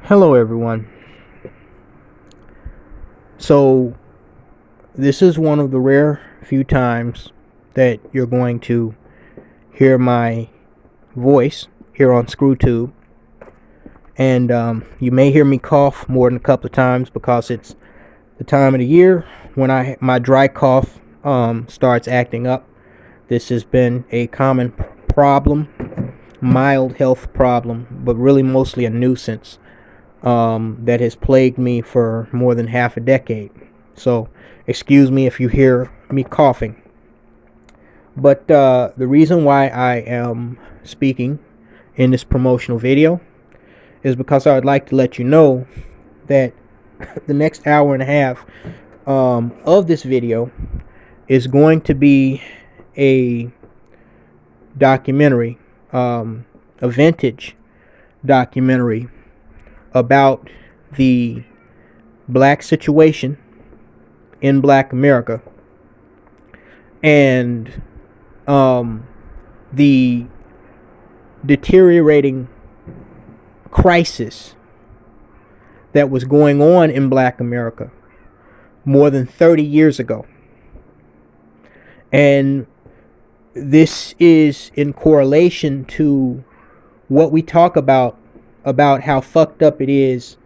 Hello, everyone. So, this is one of the rare few times that you're going to hear my voice here on ScrewTube. And you may hear me cough more than a couple of times because it's the time of the year when my dry cough starts acting up. This has been a common problem, mild health problem, but really mostly a nuisance that has plagued me for more than half a decade. So, excuse me if you hear me coughing. But the reason why I am speaking in this promotional video is because I would like to let you know that the next hour and a half of this video is going to be a documentary, a vintage documentary about the black situation in Black America and the deteriorating crisis that was going on in Black America more than 30 years ago. And this is in correlation to what we talk about how fucked up it is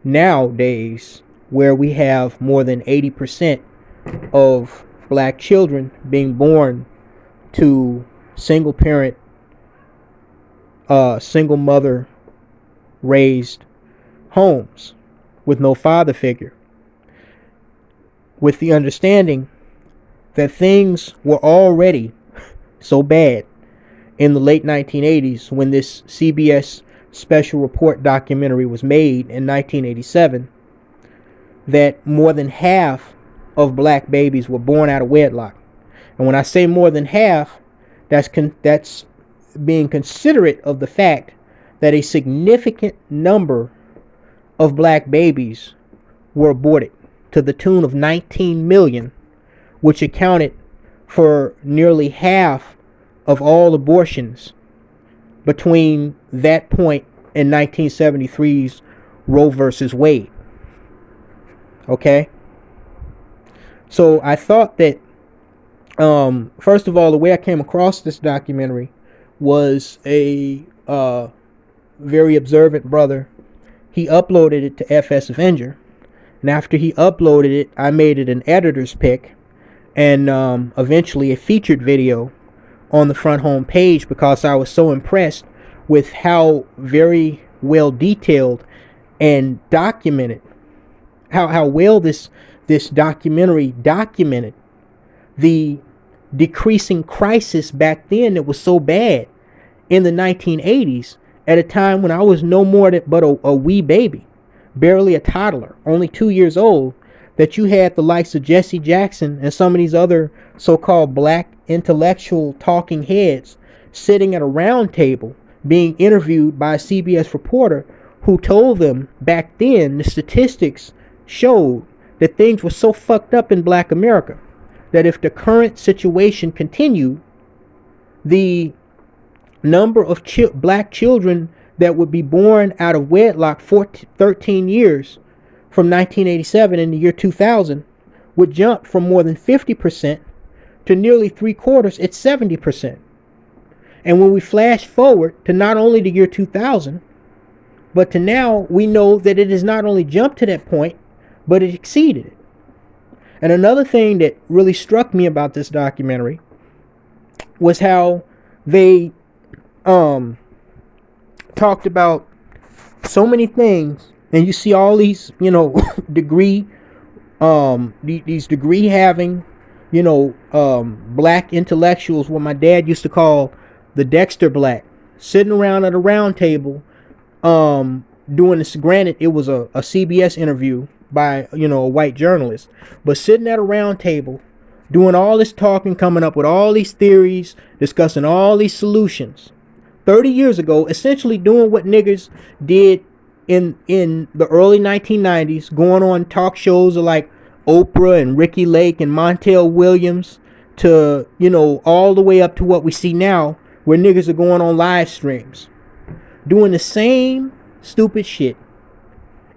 nowadays, where we have more than 80% of black children being born to single parent, single mother raised homes with no father figure, with the understanding that things were already so bad in the late 1980s when this CBS special report documentary was made in 1987, that more than half of black babies were born out of wedlock. And when I say more than half, that's being considerate of the fact that a significant number of black babies were aborted to the tune of 19 million, which accounted for nearly half of all abortions between that point and 1973's Roe versus Wade. Okay? So I thought that, first of all, the way I came across this documentary was a very observant brother. He uploaded it to FS Avenger. And after he uploaded it, I made it an editor's pick and eventually a featured video on the front home page because I was so impressed with how very well detailed and documented, how well this documentary documented the decreasing crisis back then that was so bad in the 1980s, at a time when I was no more but a wee baby, barely a toddler, only 2 years old, that you had the likes of Jesse Jackson and some of these other so-called black intellectual talking heads sitting at a round table being interviewed by a CBS reporter who told them back then the statistics showed that things were so fucked up in Black America that if the current situation continued, the number of black children that would be born out of wedlock 13 years from 1987 in the year 2000 would jump from more than 50% to nearly 3/4 at 70%. And when we flash forward to not only the year 2000, but to now, we know that it has not only jumped to that point, but it exceeded it. And another thing that really struck me about this documentary was how they talked about so many things. And you see all these, these degree having, black intellectuals, what my dad used to call the Dexter Black, sitting around at a round table, doing this. Granted, it was a CBS interview by, a white journalist, but sitting at a round table, doing all this talking, coming up with all these theories, discussing all these solutions. 30 years ago, essentially doing what niggers did in the early 1990s, going on talk shows like Oprah and Ricky Lake and Montel Williams to, all the way up to what we see now, where niggas are going on live streams, doing the same stupid shit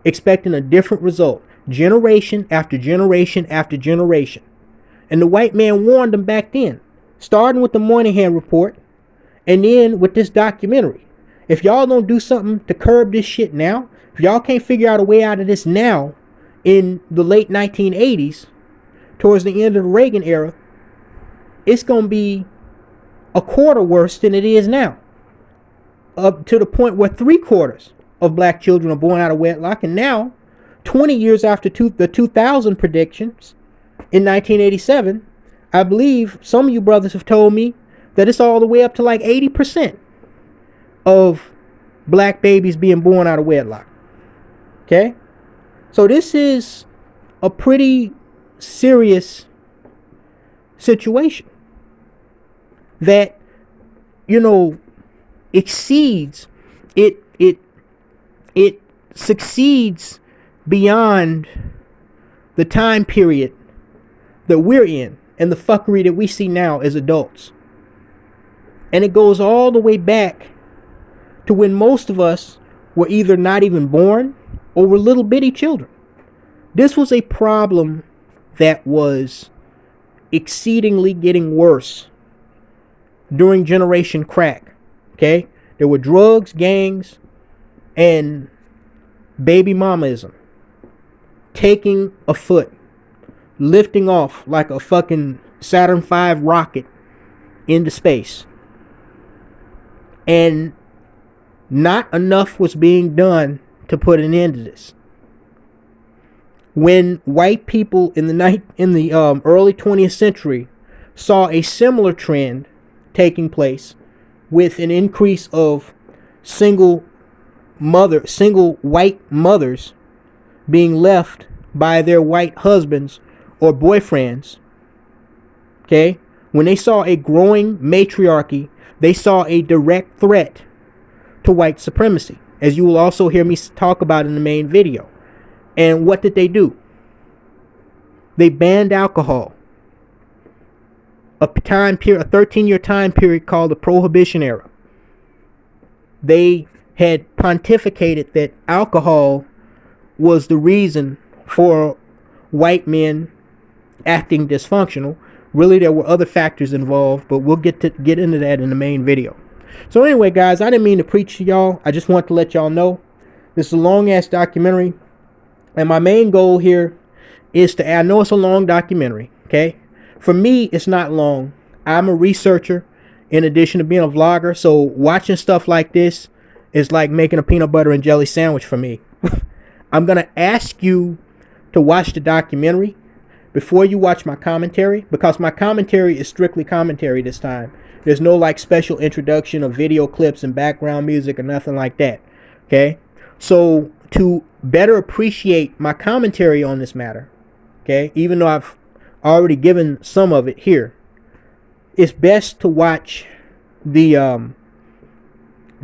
expecting a different result, generation after generation after generation. And the white man warned them back then, starting with the Moynihan report and then with this documentary. If y'all don't do something to curb this shit now, if y'all can't figure out a way out of this now, in the late 1980s, towards the end of the Reagan era, it's going to be a quarter worse than it is now. Up to the point where 3/4 of black children are born out of wedlock. And now, 20 years after the 2000 predictions, in 1987, I believe some of you brothers have told me that it's all the way up to like 80% of black babies being born out of wedlock. Okay? So this is a pretty serious situation that, you know, exceeds, it succeeds beyond the time period that we're in and the fuckery that we see now as adults. And it goes all the way back to when most of us were either not even born or were little bitty children. This was a problem that was exceedingly getting worse during Generation Crack. Okay? There were drugs, gangs, and baby mamaism taking a foot, lifting off like a fucking Saturn V rocket into space. And not enough was being done to put an end to this. When white people in the early 20th century saw a similar trend taking place with an increase of single white mothers being left by their white husbands or boyfriends, okay? When they saw a growing matriarchy, they saw a direct threat to white supremacy, as you will also hear me talk about in the main video. And what did they do? They banned alcohol. A 13-year time period called the Prohibition era. They had pontificated that alcohol was the reason for white men acting dysfunctional. Really, there were other factors involved, but we'll get into that in the main video. So anyway, guys, I didn't mean to preach to y'all. I just want to let y'all know this is a long-ass documentary. And my main goal here is I know it's a long documentary, okay? For me, it's not long. I'm a researcher in addition to being a vlogger. So watching stuff like this is like making a peanut butter and jelly sandwich for me. I'm going to ask you to watch the documentary before you watch my commentary, because my commentary is strictly commentary this time. There's no like special introduction of video clips and background music or nothing like that, okay? So to better appreciate my commentary on this matter, okay, even though I've already given some of it here, it's best to watch the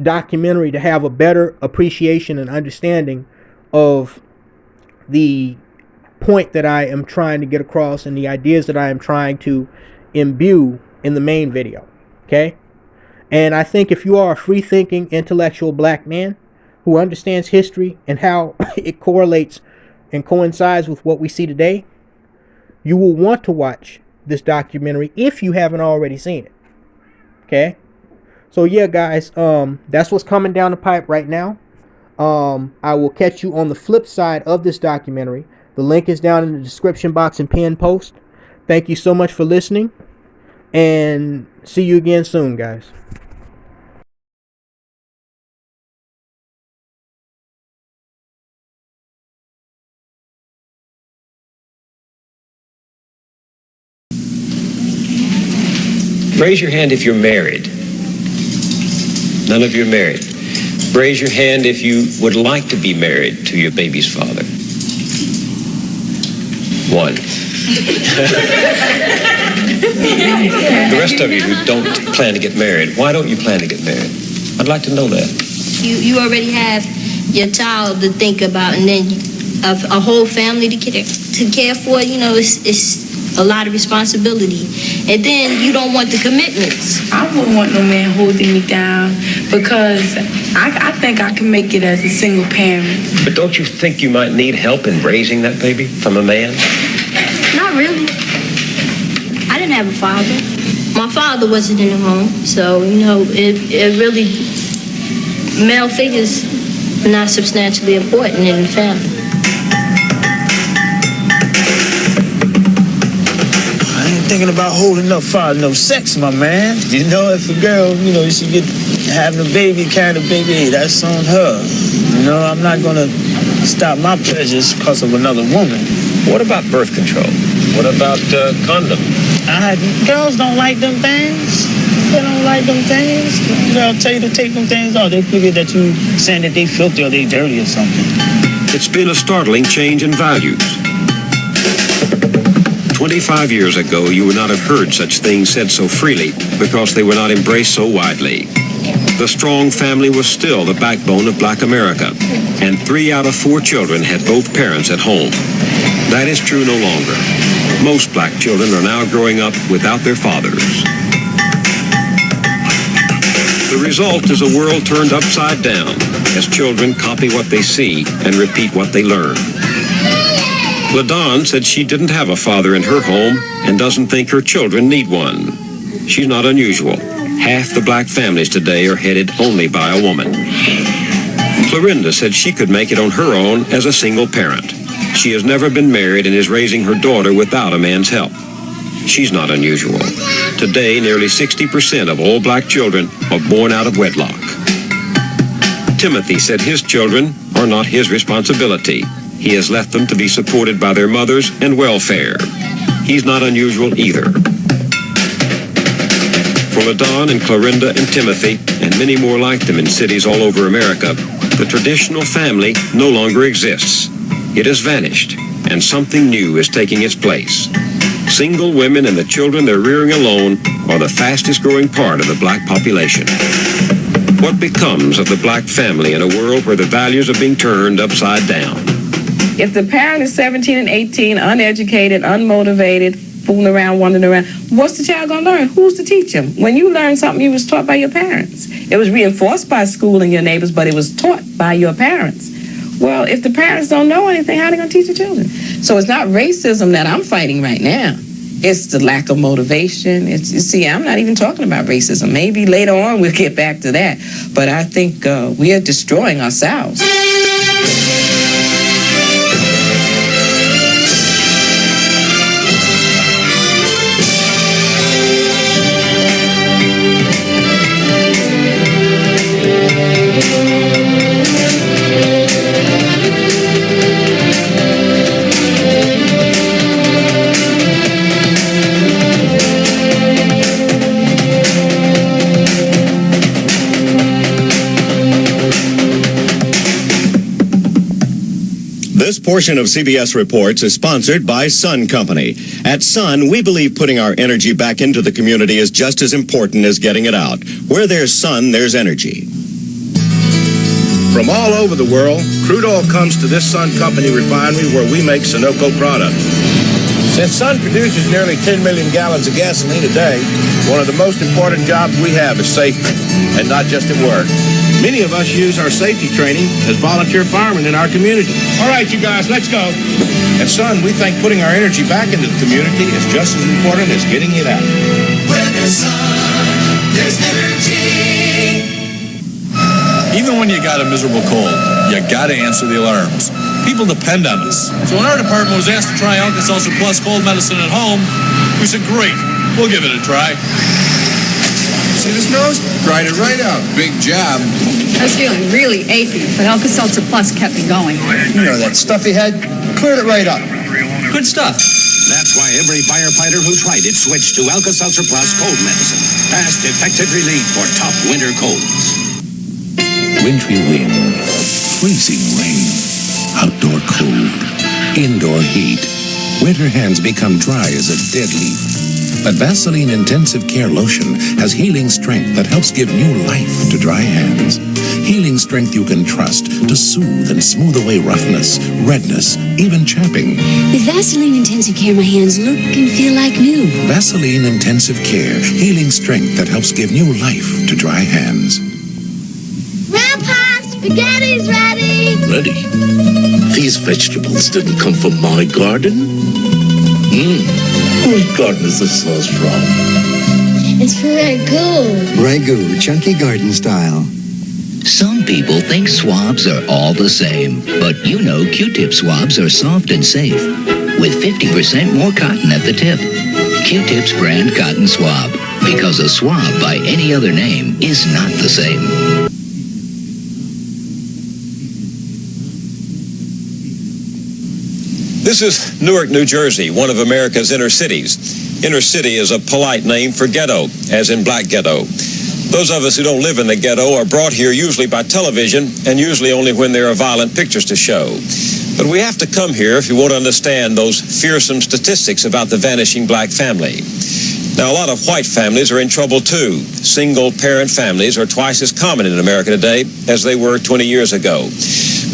documentary to have a better appreciation and understanding of the point that I am trying to get across and the ideas that I am trying to imbue in the main video, okay? And I think if you are a free-thinking, intellectual black man who understands history and how it correlates and coincides with what we see today, you will want to watch this documentary if you haven't already seen it, okay? So yeah, guys, that's what's coming down the pipe right now. I will catch you on the flip side of this documentary. The link is down in the description box and pinned post. Thank you so much for listening, and see you again soon, guys. Raise your hand if you're married. None of you are married. Raise your hand if you would like to be married to your baby's father. One. The rest of you who don't plan to get married, why don't you plan to get married? I'd like to know that. You already have your child to think about, and then a whole family to care for. You know, it's a lot of responsibility. And then you don't want the commitments. I wouldn't want no man holding me down because I think I can make it as a single parent. But don't you think you might need help in raising that baby from a man? Not really. I didn't have a father. My father wasn't in the home, so, it really, male figures are not substantially important in the family. I ain't thinking about holding no father, no sex, my man. You know, if a girl, she get having a baby, carrying a baby, hey, that's on her. I'm not gonna stop my pleasures because of another woman. What about birth control? What about condom? Girls don't like them things. They don't like them things. They'll tell you to take them things off. They figure that you saying that they filthy or they dirty or something. It's been a startling change in values. 25 years ago, you would not have heard such things said so freely because they were not embraced so widely. The strong family was still the backbone of Black America, and 3 out of 4 children had both parents at home. That is true no longer. Most black children are now growing up without their fathers. The result is a world turned upside down as children copy what they see and repeat what they learn. LaDawn said she didn't have a father in her home and doesn't think her children need one. She's not unusual. Half the black families today are headed only by a woman. Clorinda said she could make it on her own as a single parent. She has never been married and is raising her daughter without a man's help. She's not unusual. Today, nearly 60% of all black children are born out of wedlock. Timothy said his children are not his responsibility. He has left them to be supported by their mothers and welfare. He's not unusual either. For LaDawn and Clorinda and Timothy, and many more like them in cities all over America, the traditional family no longer exists. It has vanished, and something new is taking its place. Single women and the children they're rearing alone are the fastest growing part of the black population. What becomes of the black family in a world where the values are being turned upside down? If the parent is 17 and 18, uneducated, unmotivated, fooling around, wandering around, what's the child going to learn? Who's to teach him? When you learn something, you was taught by your parents. It was reinforced by school and your neighbors, but it was taught by your parents. Well, if the parents don't know anything, how are they going to teach the children? So it's not racism that I'm fighting right now. It's the lack of motivation. I'm not even talking about racism. Maybe later on we'll get back to that. But I think we are destroying ourselves. This portion of CBS Reports is sponsored by Sun Company. At Sun, we believe putting our energy back into the community is just as important as getting it out. Where there's sun, there's energy. From all over the world, crude oil comes to this Sun Company refinery where we make Sunoco products. Since Sun produces nearly 10 million gallons of gasoline a day, one of the most important jobs we have is safety, and not just at work. Many of us use our safety training as volunteer firemen in our community. All right, you guys, let's go. At Sun, we think putting our energy back into the community is just as important as getting it out. Where there's sun, there's energy. Even when you got a miserable cold, you got to answer the alarms. People depend on us. So when our department was asked to try Alka-Seltzer Plus cold medicine at home, we said, great, we'll give it a try. See this nose? Dried it right out. Big job. I was feeling really achy, but Alka-Seltzer Plus kept me going. You know that stuffy head? Cleared it right up. Good stuff. That's why every firefighter who tried it switched to Alka-Seltzer Plus cold medicine. Fast, effective relief for tough winter colds. Wintry wind, freezing rain, outdoor cold, indoor heat. Winter hands become dry as a dead leaf. But Vaseline Intensive Care Lotion has healing strength that helps give new life to dry hands. Healing strength you can trust to soothe and smooth away roughness, redness, even chapping. With Vaseline Intensive Care, my hands look and feel like new. Vaseline Intensive Care, healing strength that helps give new life to dry hands. Grandpa, spaghetti's ready. Ready? These vegetables didn't come from my garden. Whose garden is this sauce from? It's for Ragu. Ragu, chunky garden style. Some people think swabs are all the same, but you know Q-tip swabs are soft and safe, with 50% more cotton at the tip. Q-tips brand cotton swab, because a swab by any other name is not the same. This is Newark, New Jersey, one of America's inner cities. Inner city is a polite name for ghetto, as in black ghetto. Those of us who don't live in the ghetto are brought here usually by television, and usually only when there are violent pictures to show. But we have to come here if you want to understand those fearsome statistics about the vanishing black family. Now, a lot of white families are in trouble too. Single-parent families are twice as common in America today as they were 20 years ago.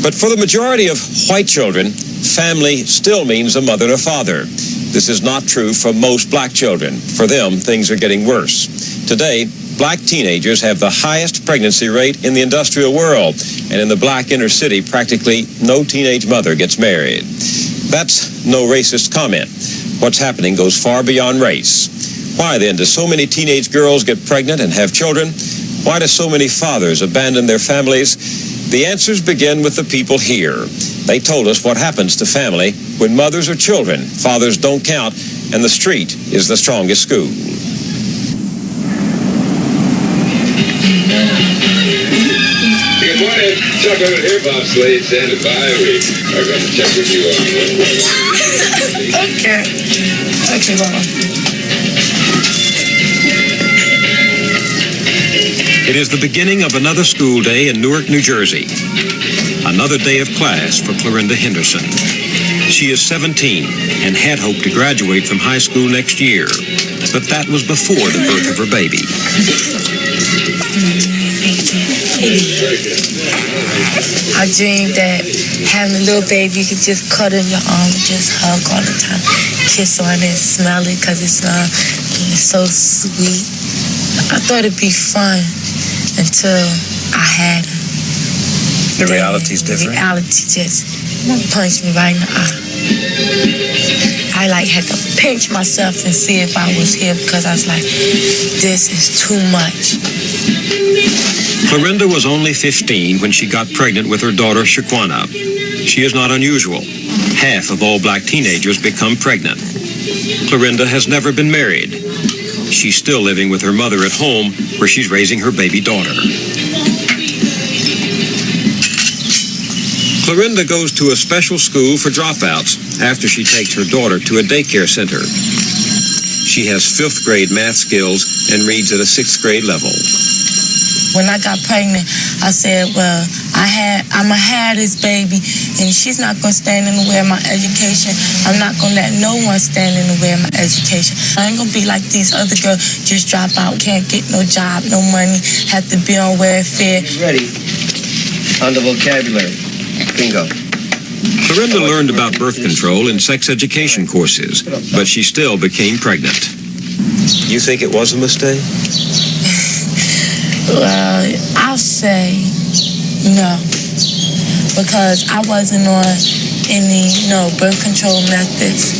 But for the majority of white children, family still means a mother and a father. This is not true for most black children. For them, things are getting worse. Today, black teenagers have the highest pregnancy rate in the industrial world, and in the black inner city, practically no teenage mother gets married. That's no racist comment. What's happening goes far beyond race. Why then do so many teenage girls get pregnant and have children? Why do so many fathers abandon their families? The answers begin with the people here. They told us what happens to family when mothers or children, fathers don't count, and the street is the strongest school. Good morning. Chuck over here, Bob Slade, standing by. We are going to check with you on Okay. Okay, Mama. It is the beginning of another school day in Newark, New Jersey. Another day of class for Clorinda Henderson. She is 17 and had hoped to graduate from high school next year, but that was before the birth of her baby. I dreamed that having a little baby, you could just cuddle in your arm and just hug all the time. Kiss on it, smell it, because it's so sweet. I thought it'd be fun until I had her. The reality's different? The reality just punched me right in the eye. I had to pinch myself and see if I was here, because I was like, this is too much. Clorinda was only 15 when she got pregnant with her daughter, Shaquana. She is not unusual. Half of all black teenagers become pregnant. Clorinda has never been married. She's still living with her mother at home, where she's raising her baby daughter. Clorinda goes to a special school for dropouts after she takes her daughter to a daycare center. She has 5th grade math skills and reads at a 6th grade level. When I got pregnant, I said, well, I'm going to have this baby, and she's not going to stand in the way of my education. I'm not going to let no one stand in the way of my education. I ain't going to be like these other girls, just drop out, can't get no job, no money, have to be on welfare. Ready. On the vocabulary. Bingo. Clorinda learned about birth control in sex education courses, but she still became pregnant. You think it was a mistake? Well, I'll say no, because I wasn't on any, birth control methods.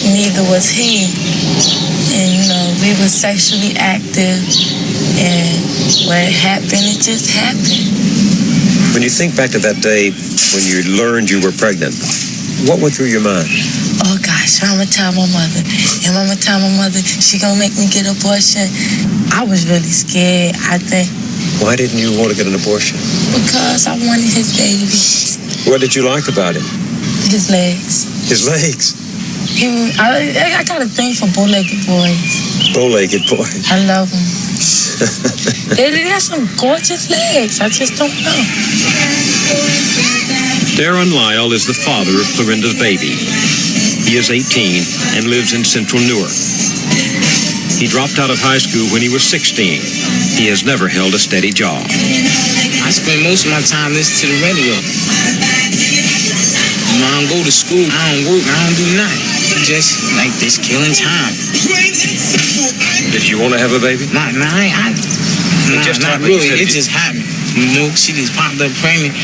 Neither was he. And, we were sexually active, and what happened, it just happened. When you think back to that day when you learned you were pregnant, what went through your mind? Oh, gosh, I'm going to tell my mother. And I'm going to tell my mother she going to make me get an abortion. I was really scared, I think. Why didn't you want to get an abortion? Because I wanted his baby. What did you like about him? His legs. His legs? I got a thing for bow-legged boys. Bow-legged boys? I love them. They have some gorgeous legs. I just don't know. Darren Lyle is the father of Clorinda's baby. He is 18 and lives in central Newark. He dropped out of high school when he was 16. He has never held a steady job. I spend most of my time listening to the radio. I don't go to school, I don't work, I don't do nothing. Just like this killing time. Did you want to have a baby? Not really. It just happened. You know, she just popped up pregnant.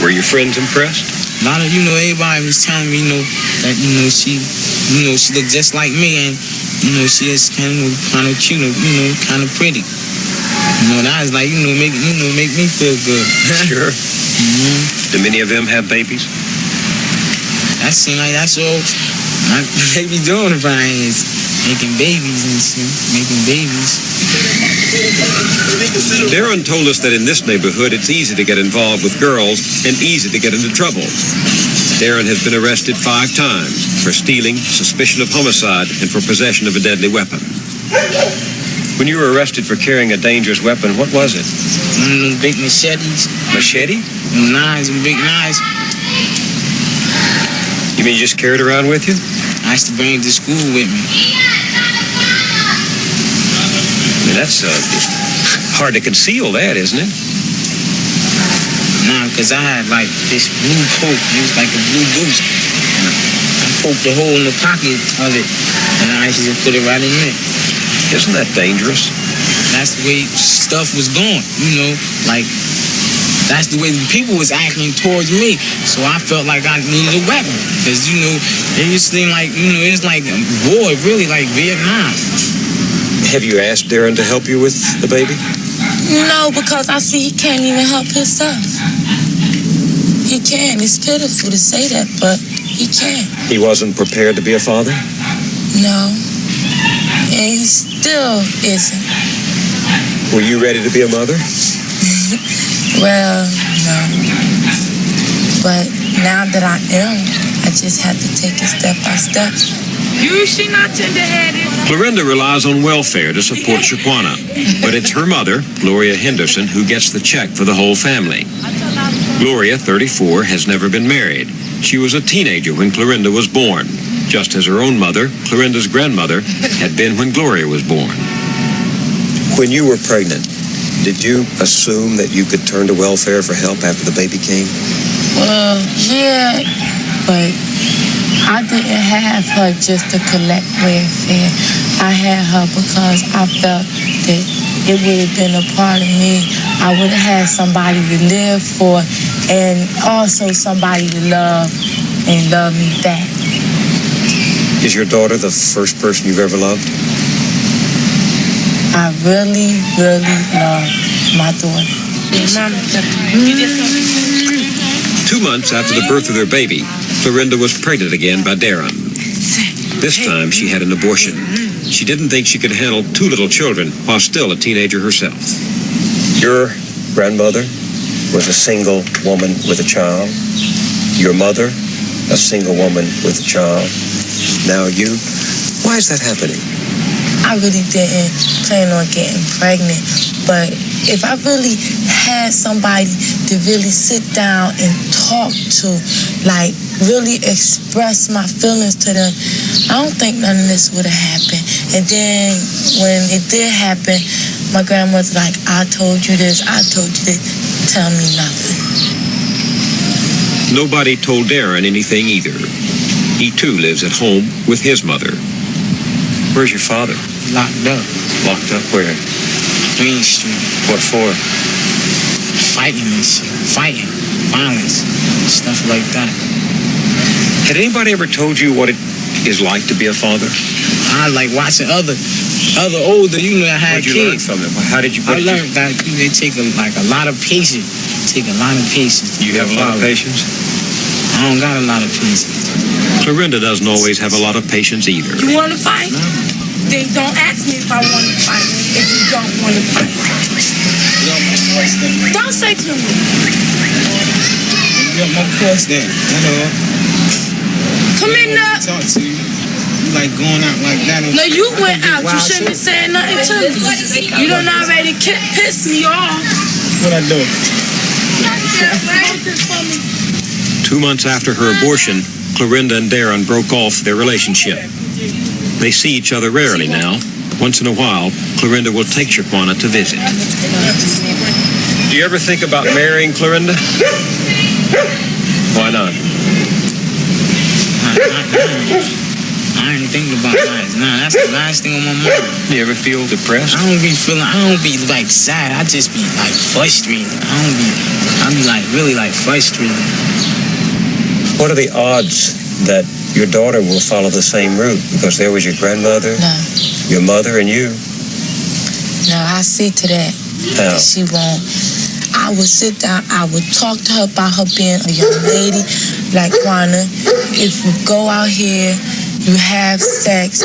Were your friends impressed? A lot of, everybody was telling me, that, she looked just like me, and, she is kind of cute, kind of pretty. That was like, make me feel good. Sure. Do many of them have babies? That seems like that's all they be doing if I is making babies and shit, making babies. Darren told us that in this neighborhood it's easy to get involved with girls and easy to get into trouble. Darren has been arrested 5 times for stealing, suspicion of homicide, and for possession of a deadly weapon. When you were arrested for carrying a dangerous weapon, what was it? Big machetes. Machete? Knives and big knives. You mean you just carried it around with you? I used to bring it to school with me. I mean, that's hard to conceal that, isn't it? Nah, because I had like this blue poke. It was like a blue goose. I poked a hole in the pocket of it, and I used to put it right in there. Isn't that dangerous? That's the way stuff was going, like that's the way the people was acting towards me. So I felt like I needed a weapon. Because, it just seemed like, it was like a war, really like Vietnam. Have you asked Darren to help you with the baby? No, because I see he can't even help himself. He can. It's pitiful to say that, but he can. He wasn't prepared to be a father? No. And he still isn't. Were you ready to be a mother? Well, no. But now that I am, I just have to take it step by step. She not tender-headed. Clorinda relies on welfare to support Shaquana, but it's her mother, Gloria Henderson, who gets the check for the whole family. Gloria, 34, has never been married. She was a teenager when Clorinda was born, just as her own mother, Clorinda's grandmother, had been when Gloria was born. When you were pregnant, did you assume that you could turn to welfare for help after the baby came? Well, yeah, but I didn't have her just to collect welfare. I had her because I felt that it would have been a part of me. I would have had somebody to live for and also somebody to love and love me back. Is your daughter the first person you've ever loved? I really, really love my daughter. 2 months after the birth of their baby, Clorinda was pregnant again by Darren. This time she had an abortion. She didn't think she could handle 2 little children while still a teenager herself. Your grandmother was a single woman with a child. Your mother, a single woman with a child. Now you. Why is that happening? I really didn't plan on getting pregnant, but if I really had somebody to really sit down and talk to, like really express my feelings to them, I don't think none of this would have happened. And then when it did happen, my grandmother's like, I told you this, I told you this, tell me nothing. Nobody told Darren anything either. He too lives at home with his mother. Where's your father? Locked up. Locked up where? Green Street. What for? Fighting and shit. Fighting. Violence. Stuff like that. Had anybody ever told you what it is like to be a father? I like watching other older, I had kids. What did you learn from them? How did you? I learned that they take a lot of patience. Take a lot of patience. You have a lot of patience? I don't got a lot of patience. Clorinda doesn't always have a lot of patience either. You want to fight? No. Then don't ask me if I want to fight. If you don't want to fight. Don't say to me. You got my voice then. Come in now. Talk to you. You like going out like that. No, you went out. You shouldn't be saying nothing to me. You done already pissed me off. What I do? 2 months after her abortion, Clorinda and Darren broke off their relationship. They see each other rarely now. Once in a while, Clorinda will take Shaquana to visit. Do you ever think about marrying Clorinda? Why not? I ain't thinking about that. Nah, that's the last thing on my mind. You ever feel depressed? I don't be like sad. I just be like frustrated. I be like really like frustrated. What are the odds that your daughter will follow the same route? Because there was your grandmother, your mother, and you. No, I see to that. How? She won't. I would sit down, I would talk to her about her being a young lady. Like, Juana, if you go out here, you have sex,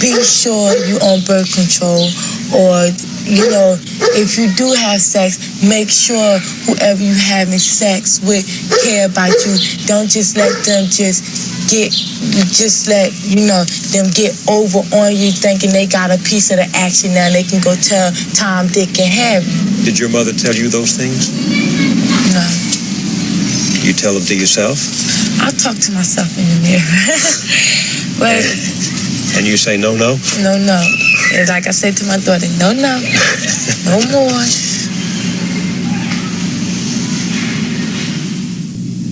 be sure you on birth control. Or, you know, if you do have sex, make sure whoever you having sex with care about you. Don't just let them them get over on you thinking they got a piece of the action. Now they can go tell Tom, Dick, and Harry. Did your mother tell you those things? No. You tell them to yourself? I talk to myself in the mirror. But and you say no? No. And like I said to my daughter, no more.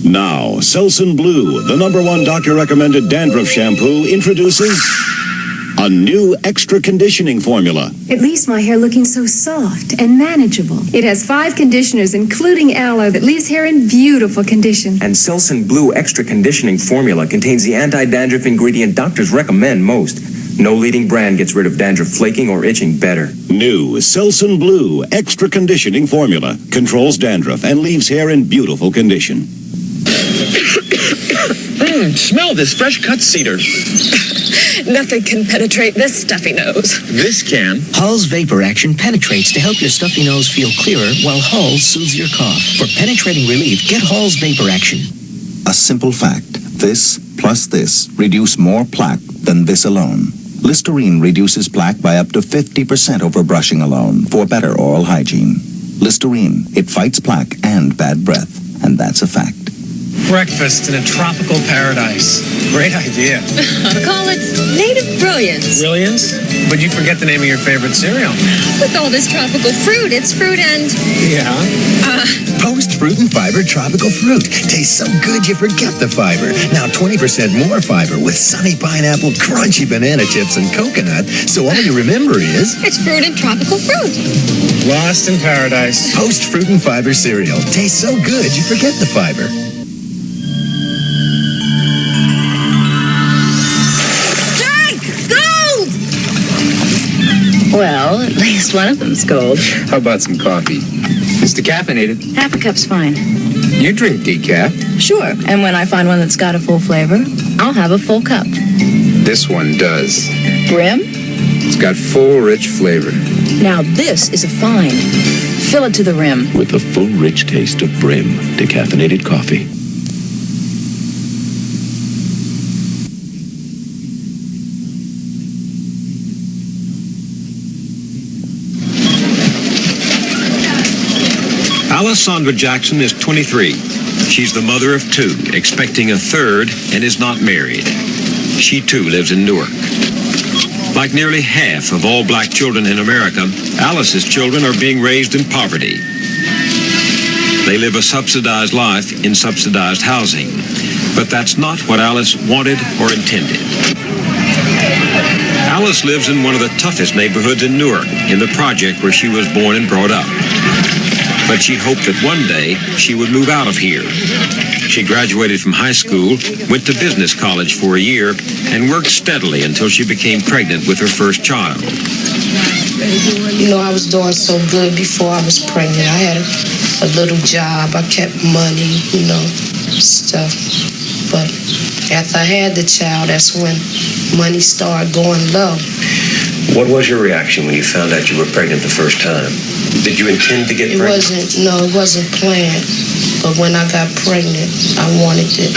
Now, Selsun Blue, the #1 doctor-recommended dandruff shampoo, introduces a new extra conditioning formula. It leaves my hair looking so soft and manageable. It has 5 conditioners, including aloe, that leaves hair in beautiful condition. And Selsun Blue Extra Conditioning Formula contains the anti-dandruff ingredient doctors recommend most. No leading brand gets rid of dandruff flaking or itching better. New Selsun Blue Extra Conditioning Formula controls dandruff and leaves hair in beautiful condition. Smell this fresh-cut cedar. Nothing can penetrate this stuffy nose. This can. Hull's Vapor Action penetrates to help your stuffy nose feel clearer while Hull soothes your cough. For penetrating relief, get Hull's Vapor Action. A simple fact. This plus this reduce more plaque than this alone. Listerine reduces plaque by up to 50% over brushing alone for better oral hygiene. Listerine, it fights plaque and bad breath, and that's a fact. Breakfast in a tropical paradise. Great idea. Call it native brilliance. Brilliance? But you forget the name of your favorite cereal. With all this tropical fruit, it's fruit and... Yeah. Post Fruit and Fiber Tropical Fruit. Tastes so good you forget the fiber. Now 20% more fiber with sunny pineapple, crunchy banana chips, and coconut. So all you remember is... It's fruit and tropical fruit. Lost in paradise. Post Fruit and Fiber cereal. Tastes so good you forget the fiber. Well, at least one of them's gold. How about some coffee? It's decaffeinated. Half a cup's fine. You drink decaf. Sure, and when I find one that's got a full flavor, I'll have a full cup. This one does. Brim? It's got full, rich flavor. Now this is a fine. Fill it to the rim. With the full, rich taste of Brim decaffeinated coffee. Alessandra Jackson is 23. She's the mother of 2, expecting a 3rd, and is not married. She too lives in Newark. Like nearly half of all black children in America, Alice's children are being raised in poverty. They live a subsidized life in subsidized housing. But that's not what Alice wanted or intended. Alice lives in one of the toughest neighborhoods in Newark, in the project where she was born and brought up. But she hoped that one day she would move out of here. She graduated from high school, went to business college for a year, and worked steadily until she became pregnant with her first child. You know, I was doing so good before I was pregnant. I had a little job. I kept money, you know, stuff. But after I had the child, that's when money started going low. What was your reaction when you found out you were pregnant the first time? Did you intend to get pregnant? It wasn't planned. But when I got pregnant, I wanted it.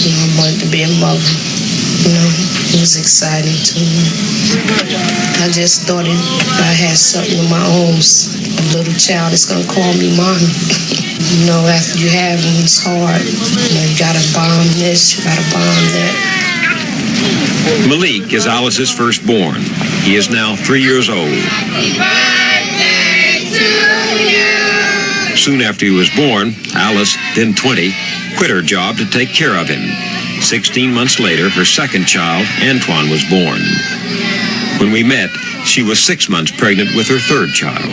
You know, I wanted to be a mother. You know, it was exciting to me. I just thought I had something of my own, of little child is going to call me mommy. You know, after you have them, it's hard. You know, you got to bomb this, you got to bomb that. Malik is Alice's firstborn. He is now 3 years old. Soon after he was born, Alice, then 20, quit her job to take care of him. 16 months later, her second child, Antoine, was born. When we met, she was 6 months pregnant with her third child.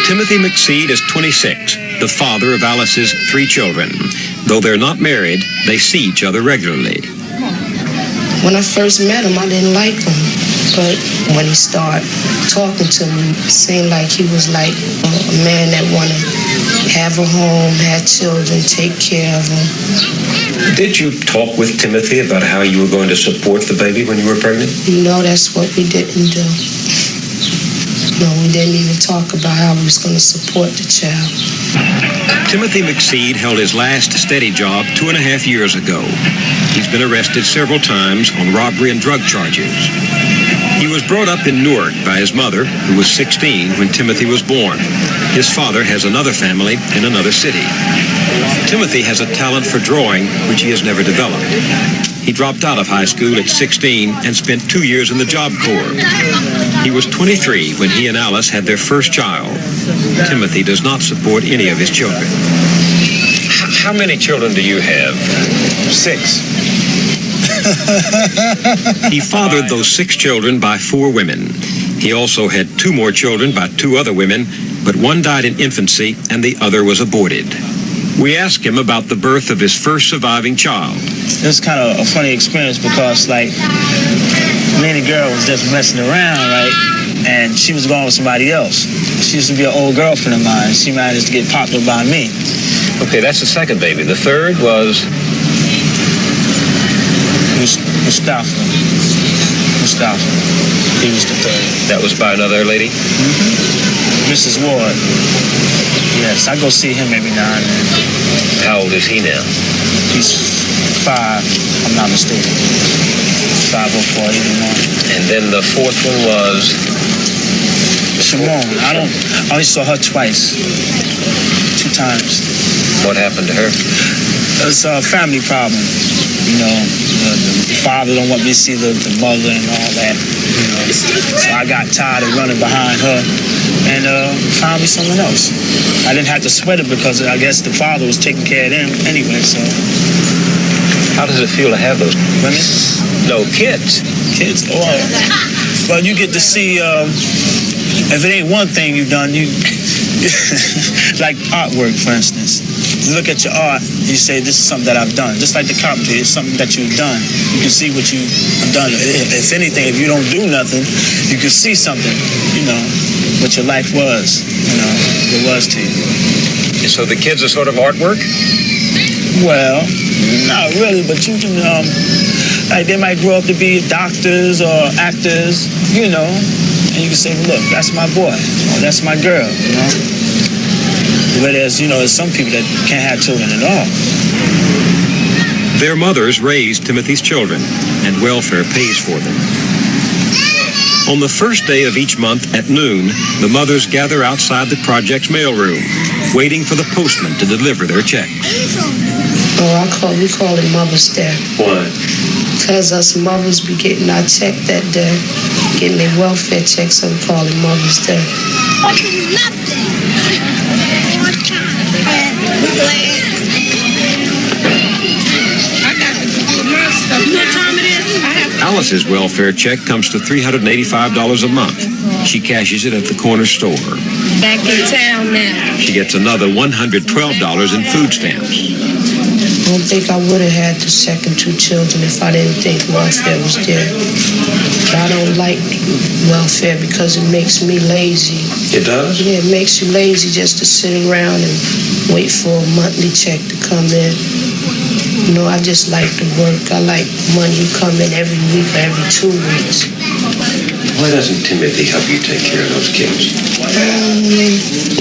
Timothy McSeed is 26, the father of Alice's 3 children. Though they're not married, they see each other regularly. When I first met him, I didn't like him. But when he started talking to me, it seemed like he was like a man that wanted to have a home, have children, take care of them. Did you talk with Timothy about how you were going to support the baby when you were pregnant? No, that's what we didn't do. No, we didn't even talk about how we was going to support the child. Timothy McSeed held his last steady job 2.5 years ago. He's been arrested several times on robbery and drug charges. He was brought up in Newark by his mother, who was 16 when Timothy was born. His father has another family in another city. Timothy has a talent for drawing, which he has never developed. He dropped out of high school at 16 and spent 2 years in the Job Corps. He was 23 when he and Alice had their first child. Timothy does not support any of his children. How many children do you have? 6. He fathered those 6 children by 4 women. He also had 2 more children by 2 other women, but one died in infancy and the other was aborted. We asked him about the birth of his first surviving child. It was kind of a funny experience because, like, me and the girl was just messing around, right? And she was going with somebody else. She used to be an old girlfriend of mine. She managed to get popped up by me. Okay, that's the second baby. The third was... Mustafa. He was the third. That was by another lady? Mm-hmm. Mrs. Ward. Yes, I go see him every now and then. How old is he now? He's 5, if I'm not mistaken. 504, even more. And then the fourth one was... Shimon. I only saw her twice. 2 times. What happened to her? It's a family problem. You know, the father don't want me to see the mother and all that. You know, so I got tired of running behind her and found me someone else. I didn't have to sweat it because I guess the father was taking care of them anyway. So, how does it feel to have those women? No, kids. Kids. Oh, well, you get to see. If it ain't one thing you've done, you like artwork, for instance. You look at your art, you say, this is something that I've done. Just like the carpentry, it's something that you've done. You can see what you've done. If anything, if you don't do nothing, you can see something, you know, what your life was, you know, it was to you. So the kids are sort of artwork? Well, not really, but you can, like they might grow up to be doctors or actors, you know, and you can say, look, that's my boy, or that's my girl, you know. Whereas, you know, there's some people that can't have children at all. Their mothers raised Timothy's children, and welfare pays for them. On the first day of each month at noon, the mothers gather outside the project's mailroom, waiting for the postman to deliver their checks. Oh, we call it Mother's Day. Why? Because us mothers be getting our check that day, getting their welfare check, so we call it Mother's Day. Alice's welfare check comes to $385 a month. She cashes it at the corner store. Back in town now. She gets another $112 in food stamps. I don't think I would have had the second 2 children if I didn't think welfare was there. But I don't like welfare because it makes me lazy. It does? Yeah, it makes you lazy just to sit around and wait for a monthly check to come in. You know, I just like to work. I like money to come in every week or every 2 weeks. Why doesn't Timothy help you take care of those kids?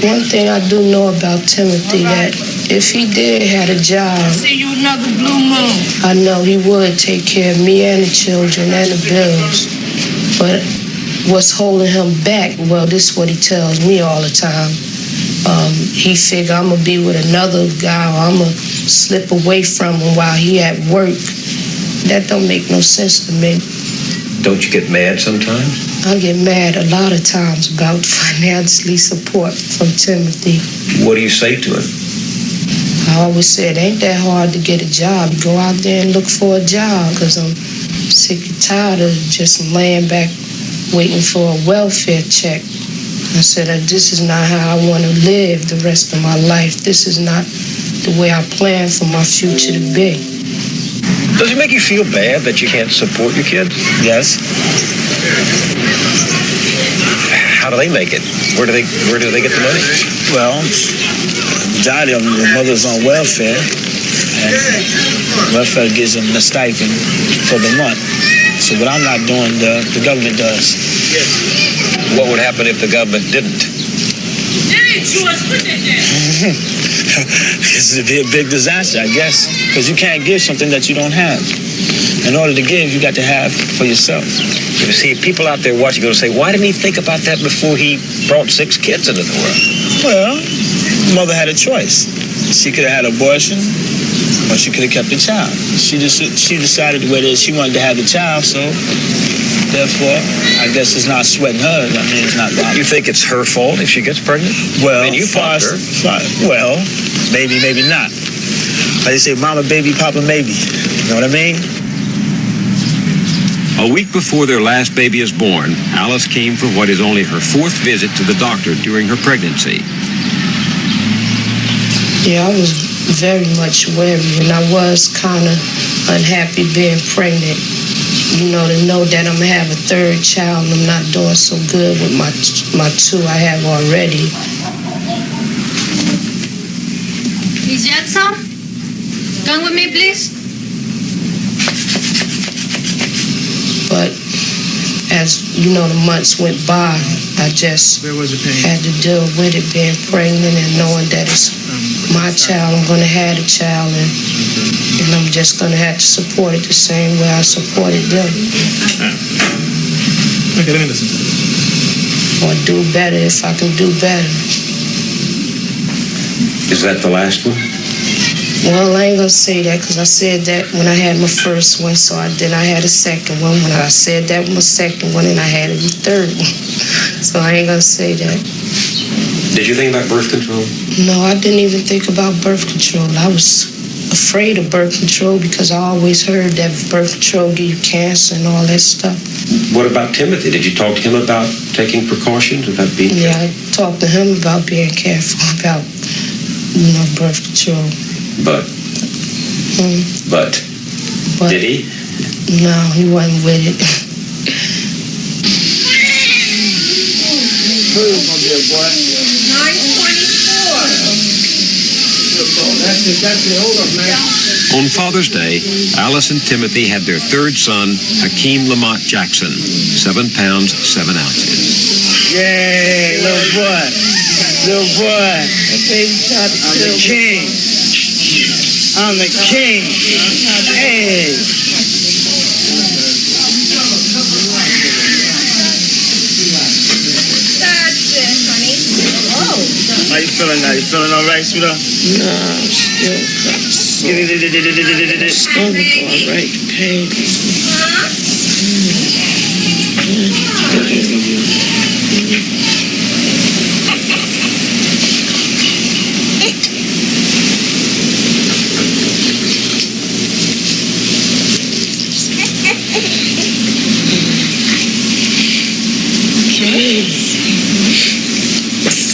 One thing I do know about Timothy, that if he did had a job, See you another blue moon. I know he would take care of me and the children and the bills. But what's holding him back? Well, this is what he tells me all the time. He figure I'm gonna be with another guy, or I'm gonna slip away from him while he at work. That don't make no sense to me. Don't you get mad sometimes? I get mad a lot of times about financially support from Timothy. What do you say to him? I always say it ain't that hard to get a job. Go out there and look for a job, because I'm sick and tired of just laying back waiting for a welfare check. I said, this is not how I want to live the rest of my life. This is not the way I plan for my future to be. Does it make you feel bad that you can't support your kids? Yes. How do they make it? Where do they get the money? Well, the majority of them, the mother's on welfare, and welfare gives them the stipend for the month. So what I'm not doing, the government does. What would happen if the government didn't? This would be a big disaster, I guess, because you can't give something that you don't have. In order to give, you got to have for yourself. You see, people out there watching are going to say, why didn't he think about that before he brought 6 kids into the world? Well, mother had a choice. She could have had an abortion, or she could have kept the child. She decided whether she wanted to have the child, so therefore, I guess it's not sweating her. I mean, it's not bothering. You think it's her fault if she gets pregnant? Well, I mean, you fought her. Well, maybe not. Like they say, mama, baby, papa, maybe. You know what I mean? A week before their last baby is born, Alice came for what is only her 4th visit to the doctor during her pregnancy. Yeah, I was very much worried, and I was kind of unhappy being pregnant. You know, to know that I'm going to have a 3rd child and I'm not doing so good with my 2 I have already. Is that some? Come with me, please. But as, you know, the months went by, I just had to deal with it, being pregnant and knowing that it's my child. I'm going to have a child, and I'm just going to have to support it the same way I supported them. Okay, let me listen. Or do better if I can do better. Is that the last one? Well, I ain't going to say that, because I said that when I had my first one, so then I had a second one. When I said that was my second one, and I had a 3rd one. So I ain't going to say that. Did you think about birth control? No, I didn't even think about birth control. I was afraid of birth control because I always heard that birth control give you cancer and all that stuff. What about Timothy? Did you talk to him about taking precautions, about being careful? Yeah, I talked to him about being careful about, birth control. But did he? No, he wasn't with it. Who's gonna be a boy? 924. On Father's Day, Alice and Timothy had their 3rd son, Hakeem Lamont Jackson, 7 pounds, 7 ounces. Yay, little boy. Little boy. I'm the king. I'm the king. Hey. How you feeling now? You feeling all right, sweetheart? Nah, still kind of sore. Stomach all right, pain.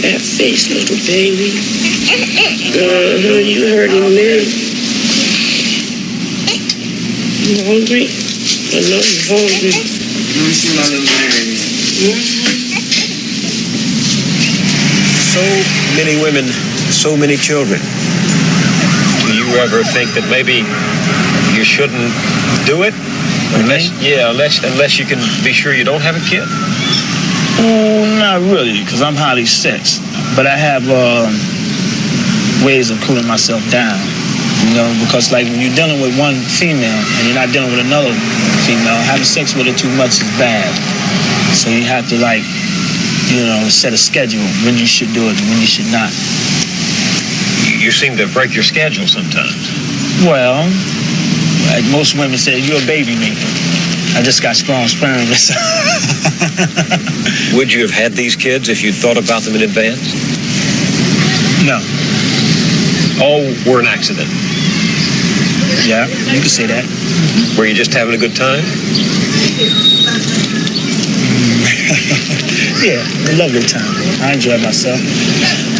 Fat face, little baby. You hurting me. You hungry? I know you're hungry. Let me see my little baby. So many women, so many children. Do you ever think that maybe you shouldn't do it? Unless you can be sure you don't have a kid? Oh, not really, because I'm highly sexed. But I have ways of cooling myself down. You know, because like when you're dealing with one female and you're not dealing with another female, having sex with her too much is bad. So you have to like, you know, set a schedule when you should do it and when you should not. You seem to break your schedule sometimes. Well, like most women say, you're a baby maker. I just got strong sperm. Would you have had these kids if you'd thought about them in advance? No. All were an accident. Yeah, you can say that. Were you just having a good time? Yeah, a lovely time. I enjoyed myself.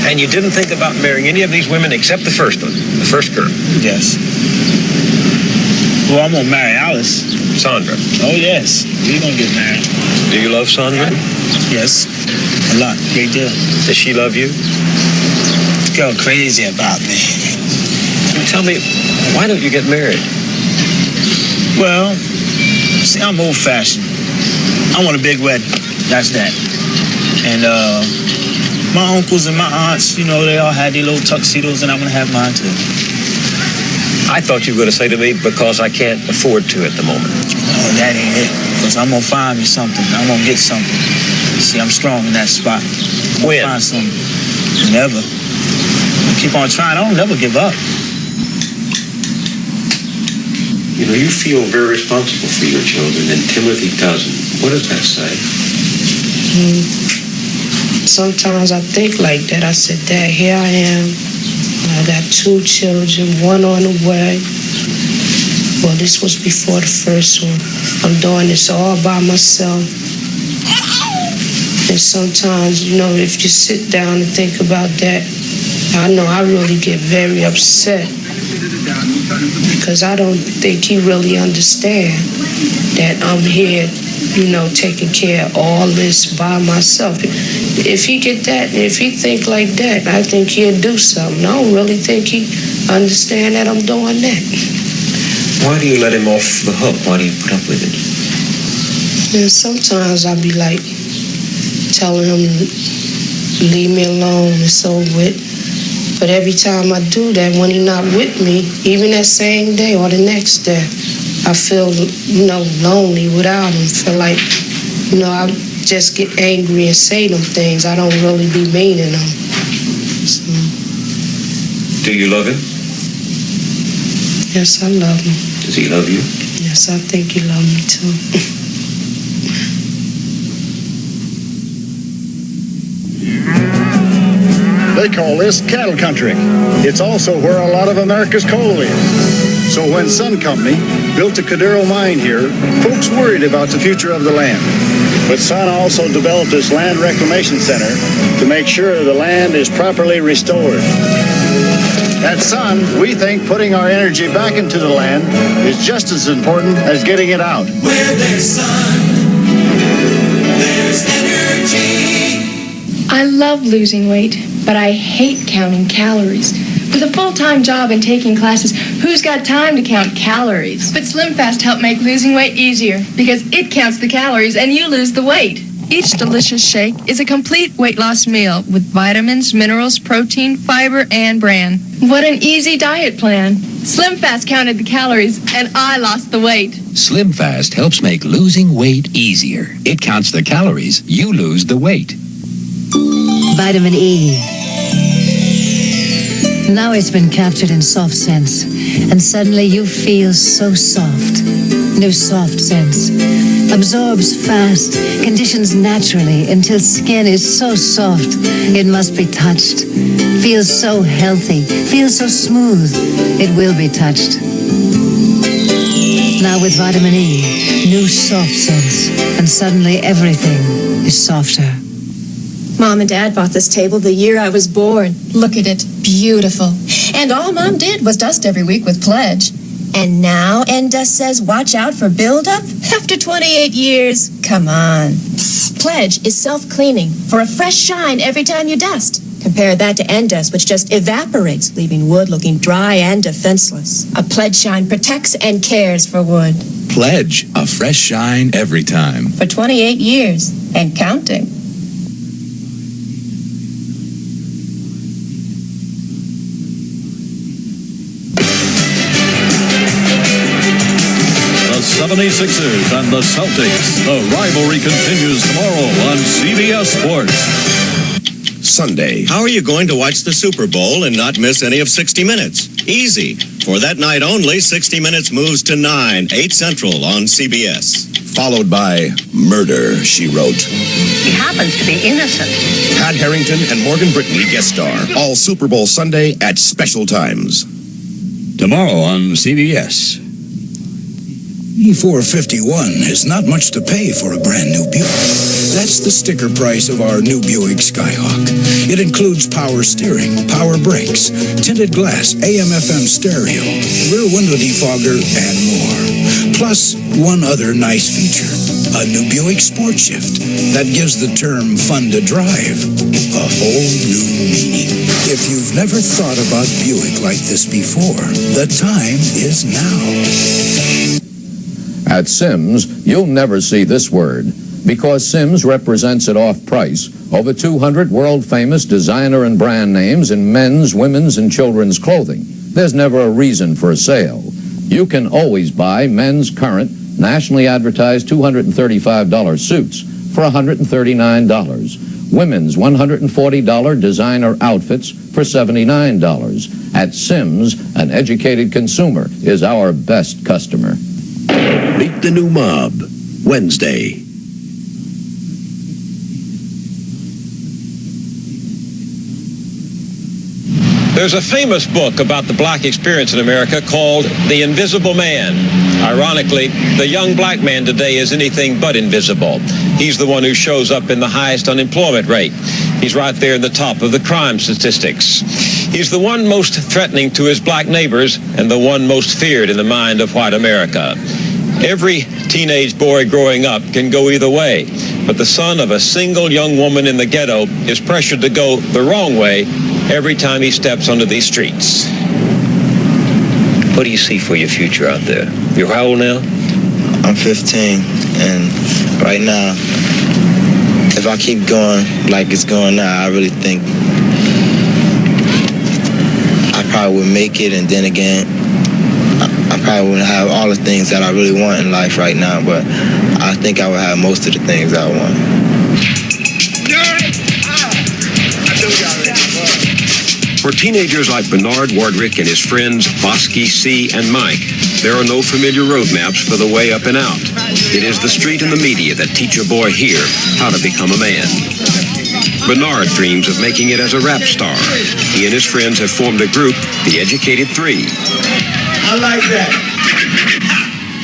And you didn't think about marrying any of these women except the first one, the first girl? Yes. Well, I'm gonna marry Alice. Sandra? Oh, yes. We're gonna get married. Do you love Sandra? Yes, a lot, great deal. Does she love you? This girl crazy about me. Tell me, why don't you get married? Well, see, I'm old-fashioned. I want a big wedding. That's that. And my uncles and my aunts, you know, they all had their little tuxedos, and I'm gonna have mine too. I thought you were going to say to me, because I can't afford to at the moment. Oh, that ain't it. Because I'm gonna find me something. I'm gonna get something. See, I'm strong in that spot. When? Find something. Never. I keep on trying. I don't never give up. You know, you feel very responsible for your children, and Timothy doesn't. What does that say? Sometimes I think like that. I said, Dad, here I am. I got 2 children, 1 on the way. Well, this was before the first one. I'm doing this all by myself. And sometimes, you know, if you sit down and think about that, I know I really get very upset. Because I don't think he really understands that I'm here, you know, taking care of all this by myself. If he get that, if he think like that, I think he'll do something. I don't really think he understand that I'm doing that. Why do you let him off the hook? Why do you put up with it? And sometimes I be like telling him, leave me alone, it's over with. But every time I do that, when he's not with me, even that same day or the next day, I feel, you know, lonely without him. Feel like, you know, I just get angry and say them things. I don't really be meaning them. So. Do you love him? Yes, I love him. Does he love you? Yes, I think he loves me too. They call this cattle country. It's also where a lot of America's coal is. So when Sun Company built the Cordero mine here, folks worried about the future of the land. But Sun also developed this land reclamation center to make sure the land is properly restored. At Sun, we think putting our energy back into the land is just as important as getting it out. Where there's sun, there's energy. I love losing weight, but I hate counting calories. With a full-time job and taking classes, who's got time to count calories? But Slim Fast helped make losing weight easier because it counts the calories and you lose the weight. Each delicious shake is a complete weight loss meal with vitamins, minerals, protein, fiber, and bran. What an easy diet plan. Slim Fast counted the calories and I lost the weight. Slim Fast helps make losing weight easier. It counts the calories, you lose the weight. Vitamin E. Now it's been captured in soft sense, and suddenly you feel so soft. New soft sense absorbs fast, conditions naturally until skin is so soft it must be touched. Feels so healthy, feels so smooth, it will be touched. Now with vitamin E, new soft sense, and suddenly everything is softer. Mom and Dad bought this table the year I was born. Look at it. Beautiful. And all Mom did was dust every week with Pledge. And now Endust says watch out for buildup? After 28 years? Come on. Pledge is self-cleaning for a fresh shine every time you dust. Compare that to Endust, which just evaporates, leaving wood looking dry and defenseless. A Pledge shine protects and cares for wood. Pledge, a fresh shine every time. For 28 years and counting. 76ers and the Celtics. The rivalry continues tomorrow on CBS Sports. Sunday. How are you going to watch the Super Bowl and not miss any of 60 Minutes? Easy. For that night only, 60 Minutes moves to 9, 8 Central on CBS. Followed by Murder, She Wrote. He happens to be innocent. Pat Harrington and Morgan Brittany guest star. All Super Bowl Sunday at special times. Tomorrow on CBS. E451 is not much to pay for a brand new Buick. That's the sticker price of our new Buick Skyhawk. It includes power steering, power brakes, tinted glass, AM/FM stereo, rear window defogger, and more. Plus, one other nice feature, a new Buick Sport Shift that gives the term fun to drive a whole new meaning. If you've never thought about Buick like this before, the time is now. At Sims, you'll never see this word, because Sims represents at off price over 200 world-famous designer and brand names in men's, women's, and children's clothing. There's never a reason for a sale. You can always buy men's current, nationally advertised $235 suits for $139. Women's $140 designer outfits for $79. At Sims, an educated consumer is our best customer. Meet the New Mob, Wednesday. There's a famous book about the black experience in America called The Invisible Man. Ironically, the young black man today is anything but invisible. He's the one who shows up in the highest unemployment rate. He's right there in the top of the crime statistics. He's the one most threatening to his black neighbors and the one most feared in the mind of white America. Every teenage boy growing up can go either way, but the son of a single young woman in the ghetto is pressured to go the wrong way every time he steps onto these streets. What do you see for your future out there? You're how old now? I'm 15, and right now, if I keep going like it's going now, I really think I probably would make it, and then again, I probably wouldn't have all the things that I really want in life right now, but I think I would have most of the things I want. For teenagers like Bernard Wardrick and his friends Bosky, C, and Mike, there are no familiar road maps for the way up and out. It is the street and the media that teach a boy here how to become a man. Bernard dreams of making it as a rap star. He and his friends have formed a group, the Educated Three. I like that.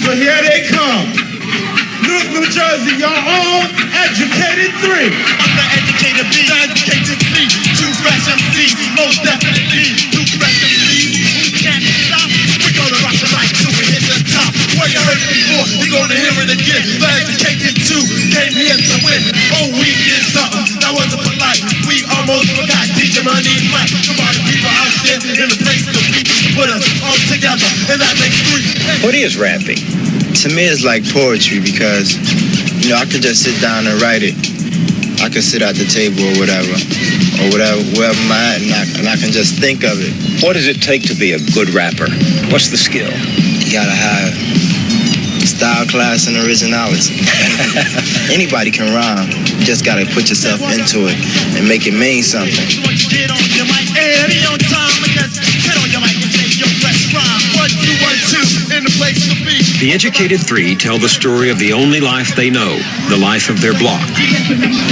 So here they come. Newark, New Jersey, your own Educated Three. I'm the Educated B, the Educated C. Two fresh MCs, most definitely. Two fresh MCs, we can't stop. We're gonna rock the mic till we hit the top. Where you heard it before, you're gonna hear it again. The Educated Two came here to win. Oh, we did something that wasn't polite. We almost forgot. DJ Money Mike. Come on, people out there in the place to be. Put us all together, and that makes three. What is rapping? To me, it's like poetry because, you know, I could just sit down and write it. I could sit at the table or whatever, wherever I'm at, and I can just think of it. What does it take to be a good rapper? What's the skill? You gotta have style, class, and originality. Anybody can rhyme. You just gotta put yourself into it and make it mean something. Get on your mic, Eddie on time, get on your mic and take your best rhyme. 1, 2, 1, 2, in the place to be. The Educated Three tell the story of the only life they know, the life of their block.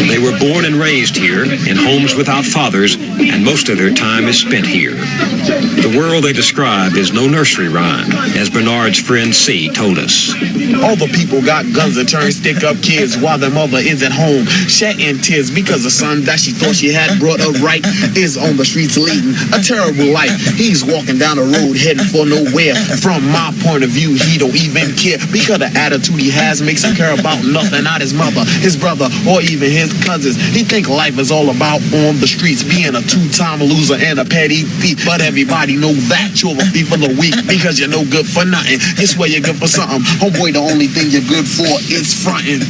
They were born and raised here in homes without fathers, and most of their time is spent here. The world they describe is no nursery rhyme, as Bernard's friend C told us. All the people got guns and turn stick-up kids while their mother is at home, shedding tears because the son that she thought she had brought up right is on the streets leading a terrible life. He's walking down the road heading for nowhere. From my point of view, he don't even care because the attitude he has makes him care about nothing, not his mother, his brother, or even his cousins. He think life is all about on the streets, being a two-time loser and a petty thief. But everybody know that you're a thief of the week because you're no good for nothing. You swear you're good for something. Homeboy, the only thing you're good for is fronting.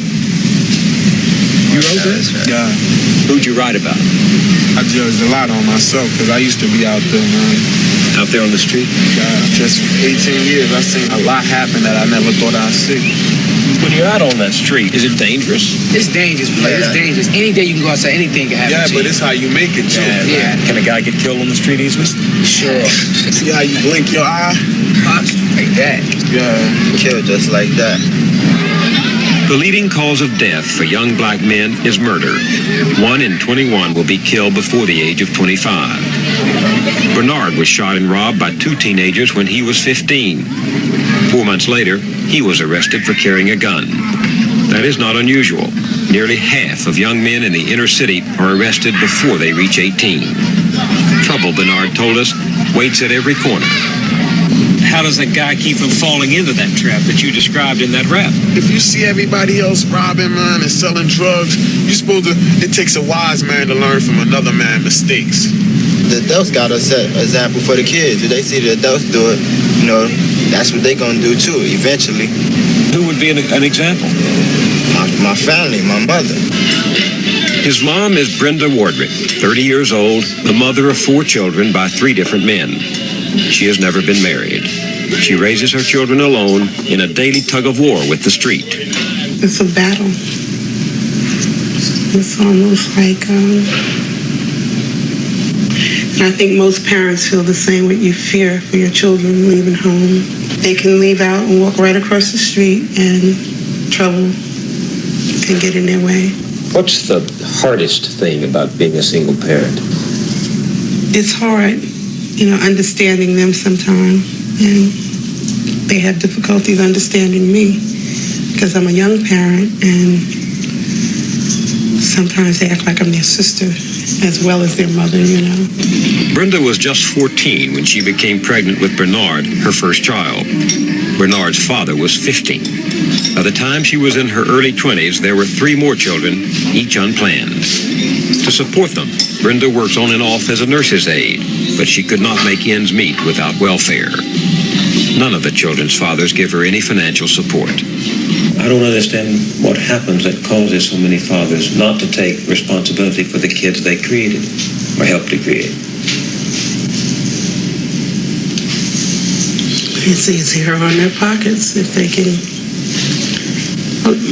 You wrote that? Yeah. Who'd you write about? I judged a lot on myself because I used to be out there, man. Out there on the street? Yeah. Just 18 years, I've seen a lot happen that I never thought I'd see. When you're out on that street, is it dangerous? It's dangerous, play. It's dangerous. Any day you can go outside, anything can happen. Yeah, to but you. it's how you make it, too. Yeah. Can a guy get killed on the street easily? Sure. See how you blink your eye? Like that. Yeah. Killed just like that. The leading cause of death for young black men is murder. 1 in 21 will be killed before the age of 25. Bernard was shot and robbed by 2 teenagers when he was 15. 4 months later, he was arrested for carrying a gun. That is not unusual. Nearly half of young men in the inner city are arrested before they reach 18. Trouble, Bernard told us, waits at every corner. How does that guy keep from falling into that trap that you described in that rap? If you see everybody else robbing, man, and selling drugs, you're supposed to, it takes a wise man to learn from another man's mistakes. The adults got to set an example for the kids. If they see the adults do it, you know, that's what they're going to do too, eventually. Who would be an example? My family, my mother. His mom is Brenda Wardrick, 30 years old, the mother of 4 children by 3 different men. She has never been married. She raises her children alone in a daily tug of war with the street. It's a battle. It's almost like, and I think most parents feel the same way. You fear for your children leaving home. They can leave out and walk right across the street and trouble can get in their way. What's the hardest thing about being a single parent? It's hard, you know, understanding them sometimes, and they have difficulties understanding me because I'm a young parent, and sometimes they act like I'm their sister as well as their mother, you know. Brenda was just 14 when she became pregnant with Bernard, her first child. Bernard's father was 50. By the time she was in her early 20s, there were 3 more children, each unplanned. To support them, Brenda works on and off as a nurse's aide, but she could not make ends meet without welfare. None of the children's fathers give her any financial support. I don't understand what happens that causes so many fathers not to take responsibility for the kids they created or helped to create. It's easier on their pockets if they can.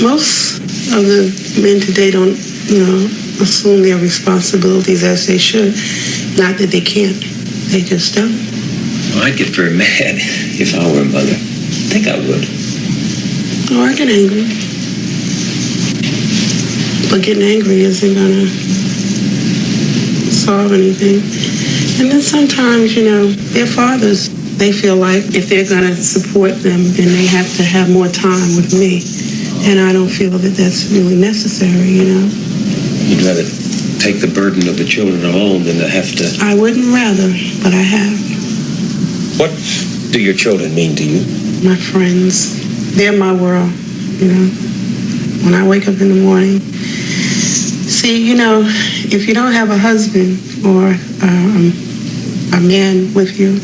Most of the men today don't, you know, assume their responsibilities as they should. Not that they can't, they just don't. Well, I'd get very mad if I were a mother. I think I would. Oh, I get angry. But getting angry isn't gonna solve anything. And then sometimes, you know, their fathers, they feel like if they're gonna support them, then they have to have more time with me. And I don't feel that that's really necessary, you know. You'd rather take the burden of the children alone than to have to... I wouldn't rather, but I have. What do your children mean to you? My friends, they're my world, you know. When I wake up in the morning, see, you know, if you don't have a husband or a man with you,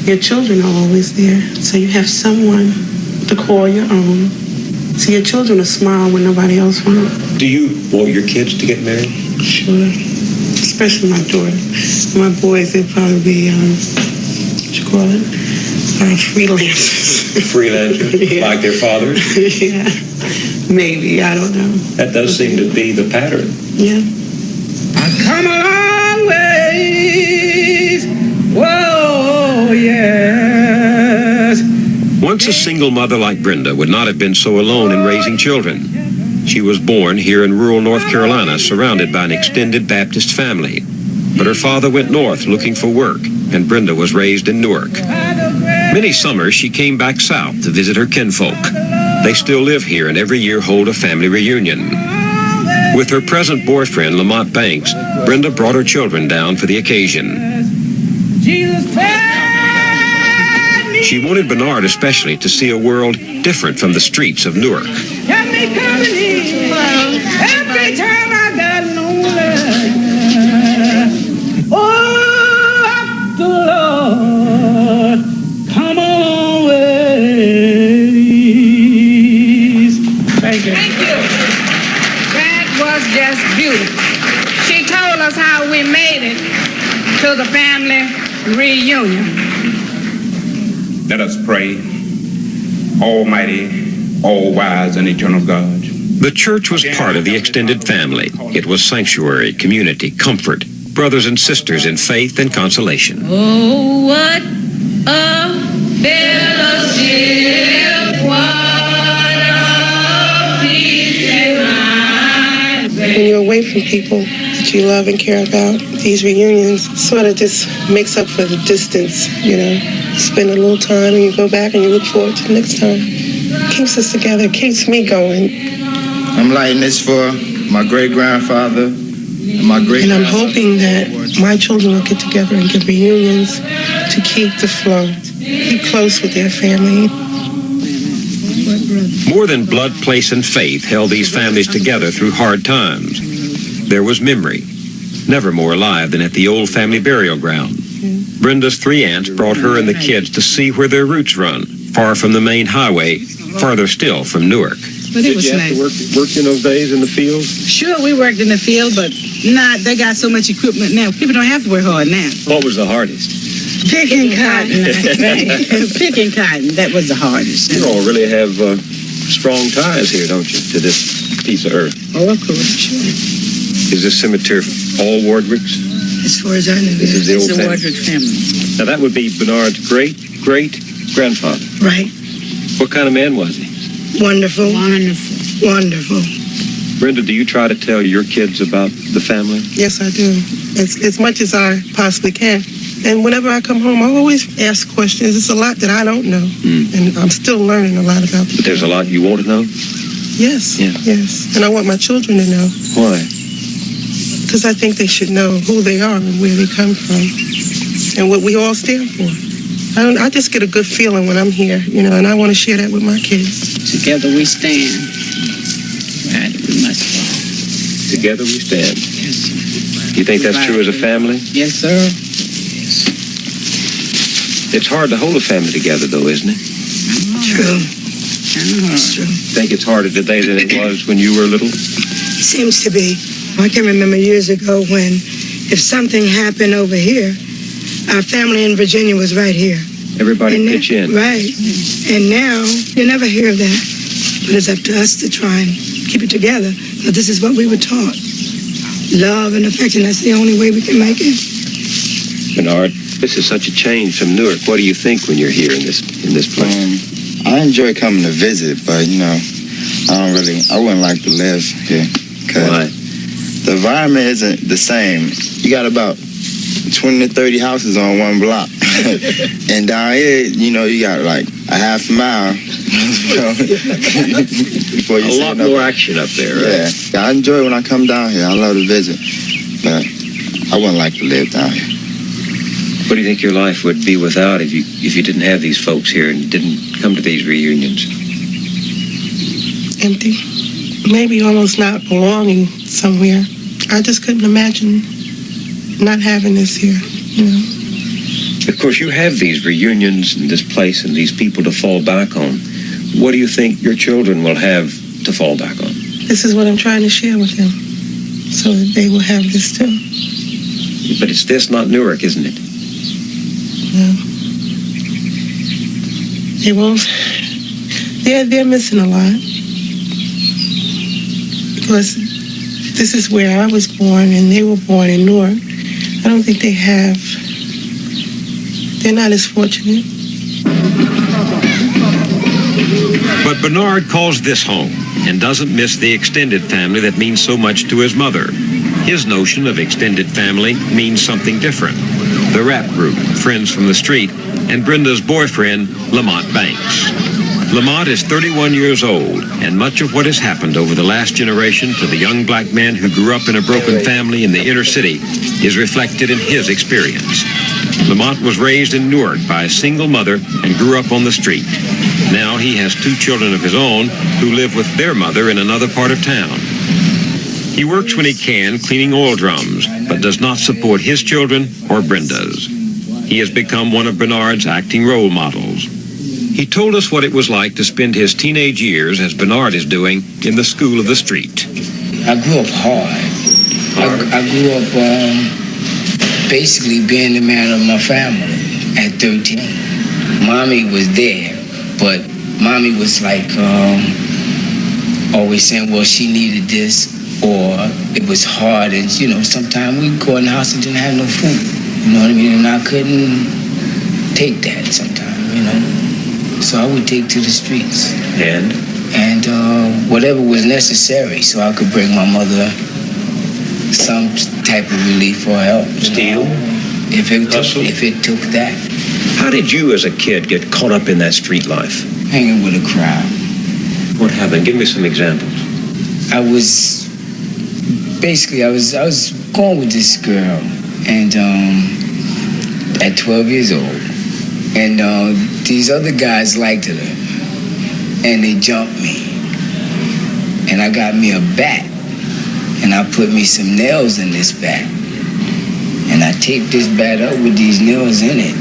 your children are always there. So you have someone to call your own. So your children will smile when nobody else will. Do you want your kids to get married? Sure. Especially my daughter. My boys, they'll probably be, what you call it? Freelancers. Freelancers? Yeah. Like their fathers? Yeah. Maybe, I don't know. That does seem to be the pattern. Yeah. I've come a long ways. Whoa, yes. Once a single mother like Brenda would not have been so alone in raising children. She was born here in rural North Carolina, surrounded by an extended Baptist family. But her father went north looking for work, and Brenda was raised in Newark. Many summers she came back south to visit her kinfolk. They still live here and every year hold a family reunion. With her present boyfriend, Lamont Banks, Brenda brought her children down for the occasion. She wanted Bernard especially to see a world different from the streets of Newark. Every time I got lonely, oh, the Lord, come on, ways. Thank you. That was Almighty, all-wise, and eternal God. The church was part of the extended family. It was sanctuary, community, comfort, brothers and sisters in faith and consolation. Oh, what a fellowship, what a peace divine. When you're away from people that you love and care about, these reunions sort of just makes up for the distance, you know. Spend a little time and you go back and you look forward to the next time. Keeps us together, keeps me going. I'm lighting this for my great-grandfather and my great. And I'm hoping that my children will get together and give reunions to keep the flow, keep close with their family. More than blood, place, and faith held these families together through hard times. There was memory, never more alive than at the old family burial ground. Brenda's 3 aunts brought her and the kids to see where their roots run, far from the main highway, farther still from Newark. But it was nice. Did you have to work in those days in the field? Sure, we worked in the field, but they got so much equipment now. People don't have to work hard now. What was the hardest? Picking cotton. Picking cotton, that was the hardest. You all really have strong ties here, don't you, to this piece of earth? Oh, of course, sure. Is this cemetery all Wardricks? As far as I know, This is the it's old the family. Wardrick family. Now, that would be Bernard's great-great-grandfather. Right. What kind of man was he? Wonderful. Wonderful. Wonderful. Brenda, do you try to tell your kids about the family? Yes, I do. As much as I possibly can. And whenever I come home, I always ask questions. It's a lot that I don't know. And I'm still learning a lot about But there's a lot you want to know? Yes, Yeah. yes. And I want my children to know. Why? Because I think they should know who they are and where they come from and what we all stand for. I just get a good feeling when I'm here, you know, and I want to share that with my kids. Together we stand. Right, we must. Together we stand. Yes, sir. You think that's true as a family? Yes, sir. It's hard to hold a family together, though, isn't it? True. It's true. Think it's harder today than it was when you were little? Seems to be. I can remember years ago when if something happened over here, our family in Virginia was right here. Everybody And pitch in. Right. And now you never hear of that. But it's up to us to try and keep it together. But this is what we were taught. Love and affection, that's the only way we can make it. Bernard, this is such a change from Newark. What do you think when you're here in this place? I enjoy coming to visit, but you know, I wouldn't like to live here. Why? The environment isn't the same. You got about 20 to 30 houses on one block. And down here, you know, you got like a half a mile. Before you a lot more action up there, right? Yeah, I enjoy when I come down here. I love to visit, but I wouldn't like to live down here. What do you think your life would be without if you didn't have these folks here and didn't come to these reunions? Empty. Maybe almost not belonging somewhere. I just couldn't imagine not having this here, you know. Of course, you have these reunions and this place and these people to fall back on. What do you think your children will have to fall back on? This is what I'm trying to share with them, so that they will have this too. But it's this, not Newark, isn't it? Well, they won't. They're missing a lot. Because this is where I was born and they were born in Newark. I don't think they're not as fortunate. But Bernard calls this home and doesn't miss the extended family that means so much to his mother. His notion of extended family means something different. The rap group, Friends from the Street, and Brenda's boyfriend, Lamont Banks. Lamont is 31 years old, and much of what has happened over the last generation to the young black man who grew up in a broken family in the inner city is reflected in his experience. Lamont was raised in Newark by a single mother and grew up on the street. Now he has 2 children of his own who live with their mother in another part of town. He works when he can cleaning oil drums, but does not support his children or Brenda's. He has become one of Bernard's acting role models. He told us what it was like to spend his teenage years, as Bernard is doing, in the school of the street. I grew up hard. I grew up basically being the man of my family at 13. Mommy was there, but Mommy was like always saying, well, she needed this, or it was hard, and you know, sometimes we'd go in the house and didn't have no food. You know what I mean? And I couldn't take that sometimes, you know. So I would take to the streets. And whatever was necessary, so I could bring my mother some type of relief or help. Steal? If it took that. How did you as a kid get caught up in that street life? Hanging with a crowd. What happened? Give me some examples. I was going with this girl, and at 12 years old, and these other guys liked her, and they jumped me, and I got me a bat, and I put me some nails in this bat, and I taped this bat up with these nails in it,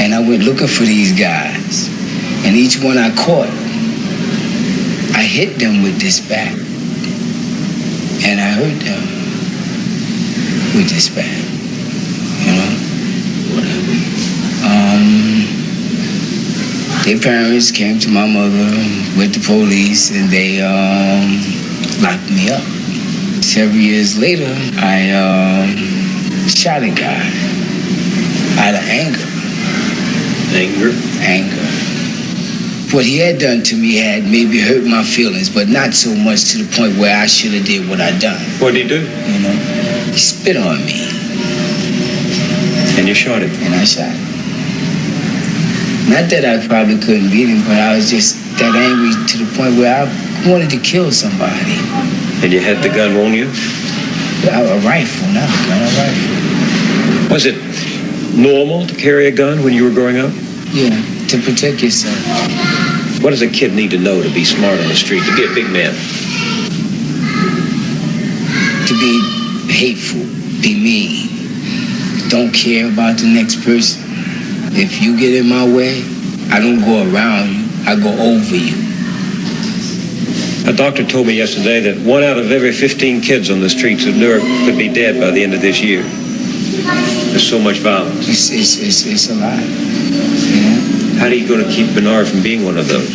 and I went looking for these guys, and each one I caught, I hit them with this bat, and I hurt them with this bat, you know. Their parents came to my mother with the police, and they locked me up. Several years later, I shot a guy out of anger. Anger. What he had done to me had maybe hurt my feelings, but not so much to the point where I should have did what I done. What did he do? You know, he spit on me. And you shot him? And I shot him. Not that I probably couldn't beat him, but I was just that angry to the point where I wanted to kill somebody. And you had the gun on you? A rifle, not a gun, a rifle. Was it normal to carry a gun when you were growing up? Yeah, to protect yourself. What does a kid need to know to be smart on the street, to be a big man? To be hateful, be mean, don't care about the next person. If you get in my way, I don't go around you, I go over you. A doctor told me yesterday that 1 out of every 15 kids on the streets of Newark could be dead by the end of this year. There's so much violence. It's a lot. You know? How are you going to keep Bernard from being one of those?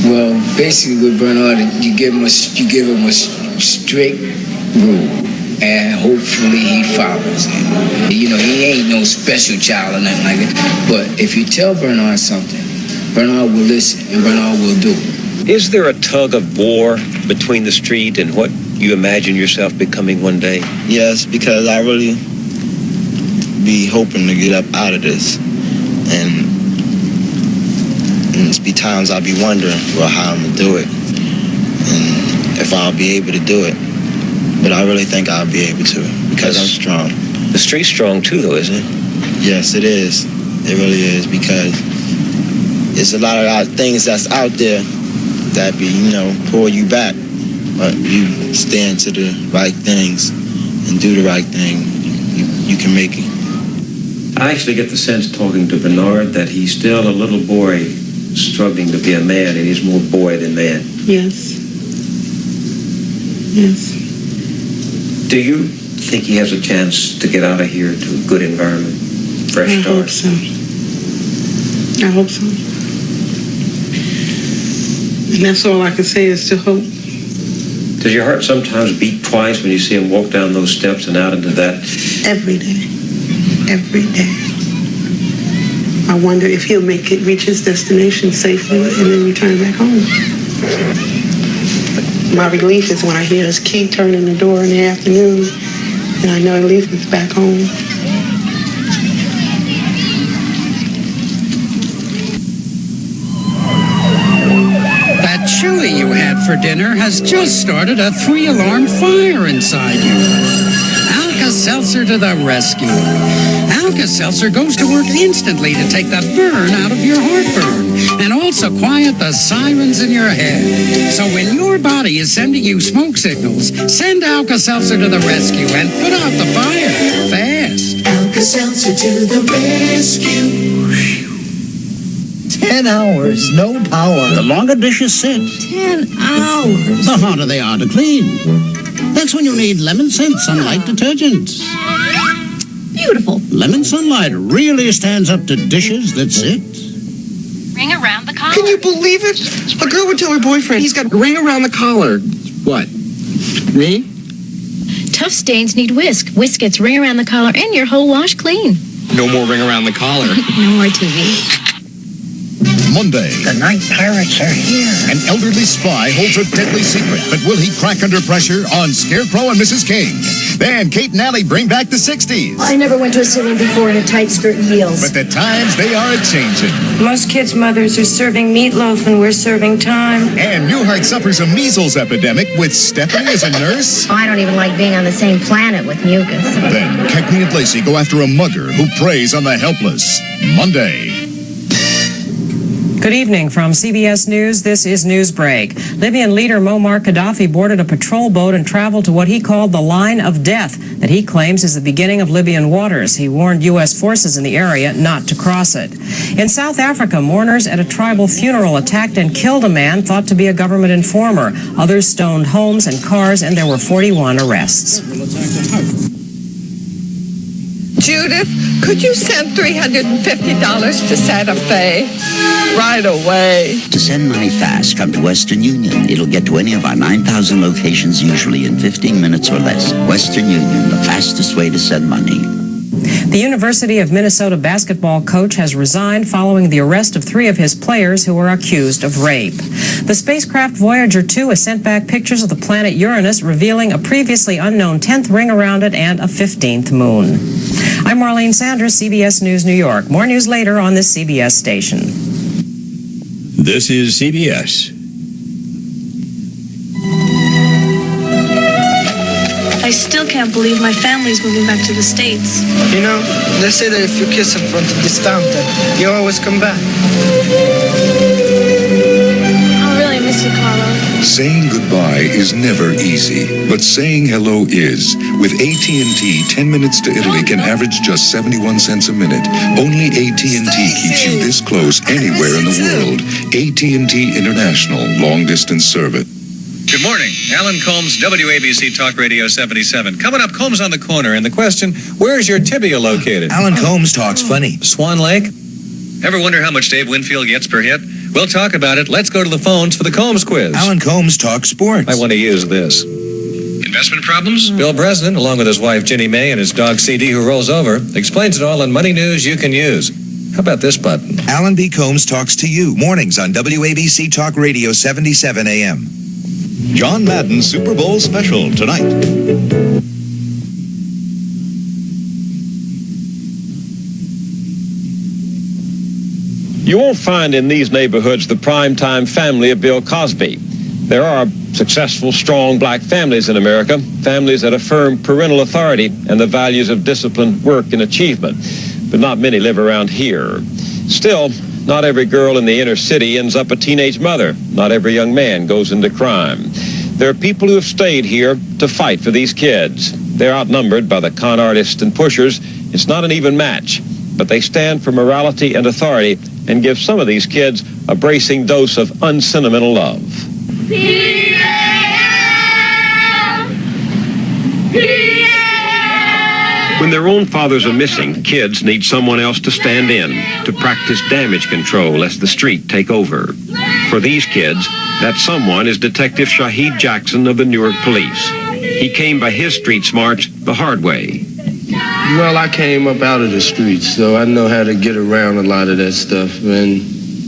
Well, basically with Bernard, you give him a strict rule, and hopefully he follows it. You know, he ain't no special child or nothing like that. But if you tell Bernard something, Bernard will listen, and Bernard will do it. Is there a tug of war between the street and what you imagine yourself becoming one day? Yes, because I really be hoping to get up out of this. And it's be times I'll be wondering, well, how I'm going to do it. And if I'll be able to do it. But I really think I'll be able to because I'm strong. The street's strong too, though, isn't it? Yes, it is. It really is, because it's a lot of things that's out there that be, you know, pull you back. But you stand to the right things and do the right thing, you can make it. I actually get the sense, talking to Bernard, that he's still a little boy struggling to be a man, and he's more boy than man. Yes. Yes. Do you think he has a chance to get out of here to a good environment, fresh start? I hope so. I hope so. And that's all I can say is to hope. Does your heart sometimes beat twice when you see him walk down those steps and out into that? Every day. Every day. I wonder if he'll reach his destination safely and then return back home. My relief is when I hear his key turn in the door in the afternoon, and I know at least he's back home. That chewy you had for dinner has just started a 3-alarm fire inside you. Alka-Seltzer to the rescue. Alka-Seltzer goes to work instantly to take the burn out of your heartburn and also quiet the sirens in your head. So when your body is sending you smoke signals, send Alka-Seltzer to the rescue and put out the fire fast. Alka-Seltzer to the rescue. 10 hours, no power. The longer dishes sit, 10 hours. the harder they are to clean. That's when you need Lemon Scent Sunlight detergent. Beautiful. Lemon Sunlight really stands up to dishes that sit. Ring around the collar. Can you believe it? A girl would tell her boyfriend he's got a ring around the collar. What? Me? Tough stains need whisk. Whisk gets ring around the collar and your whole wash clean. No more ring around the collar. No more TV. Monday. The night pirates are here. An elderly spy holds a deadly secret, but will he crack under pressure on Scarecrow and Mrs. King? Then Kate and Allie bring back the 60s. I never went to a sit-in before in a tight skirt and heels. But the times, they are a-changing. Most kids' mothers are serving meatloaf and we're serving time. And Newhart suffers a measles epidemic with Stephanie as a nurse. I don't even like being on the same planet with mucus. Then Cagney and Lacey go after a mugger who preys on the helpless. Monday. Good evening from CBS News. This is Newsbreak. Libyan leader Muammar Gaddafi boarded a patrol boat and traveled to what he called the line of death that he claims is the beginning of Libyan waters. He warned U.S. forces in the area not to cross it. In South Africa, mourners at a tribal funeral attacked and killed a man thought to be a government informer. Others stoned homes and cars, and there were 41 arrests. Judith, could you send $350 to Santa Fe? Right away. To send money fast, come to Western Union. It'll get to any of our 9,000 locations, usually in 15 minutes or less. Western Union, the fastest way to send money. The University of Minnesota basketball coach has resigned following the arrest of 3 of his players who were accused of rape. The spacecraft Voyager 2 has sent back pictures of the planet Uranus, revealing a previously unknown 10th ring around it and a 15th moon. I'm Marlene Sanders, CBS News, New York. More news later on this CBS station. This is CBS. I still can't believe my family's moving back to the States. You know, they say that if you kiss in front of this fountain, you always come back. I really miss you, Carlo. Saying goodbye is never easy, but saying hello is. With AT&T, 10 minutes to Italy can average just 71 cents a minute. Only AT&T keeps you this close anywhere in the world. AT&T International, long-distance service. Good morning. Alan Combs, WABC Talk Radio 77. Coming up, Combs on the Corner, and the question, where's your tibia located? Alan Combs talks funny. Swan Lake? Ever wonder how much Dave Winfield gets per hit? We'll talk about it. Let's go to the phones for the Combs quiz. Alan Combs talks sports. I want to use this. Investment problems? Bill Bresnan, along with his wife Ginny May and his dog CD who rolls over, explains it all in money news you can use. How about this button? Alan B. Combs talks to you. Mornings on WABC Talk Radio 77 AM. John Madden's Super Bowl special tonight. You won't find in these neighborhoods the primetime family of Bill Cosby. There are successful, strong black families in America, families that affirm parental authority and the values of discipline, work, and achievement. But not many live around here. Still, not every girl in the inner city ends up a teenage mother. Not every young man goes into crime. There are people who have stayed here to fight for these kids. They're outnumbered by the con artists and pushers. It's not an even match, but they stand for morality and authority and give some of these kids a bracing dose of unsentimental love. When their own fathers are missing, kids need someone else to stand in, to practice damage control lest the street take over. For these kids, that someone is Detective Shahid Jackson of the Newark Police. He came by his street smarts the hard way. Well, I came up out of the streets, so I know how to get around a lot of that stuff. And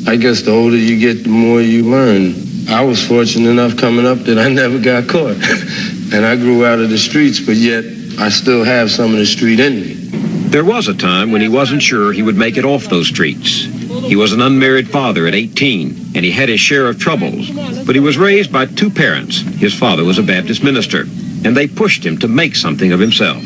I guess the older you get, the more you learn. I was fortunate enough coming up that I never got caught. And I grew out of the streets, but yet I still have some of the street in me. There was a time when he wasn't sure he would make it off those streets. He was an unmarried father at 18, and he had his share of troubles. But he was raised by 2 parents. His father was a Baptist minister, and they pushed him to make something of himself.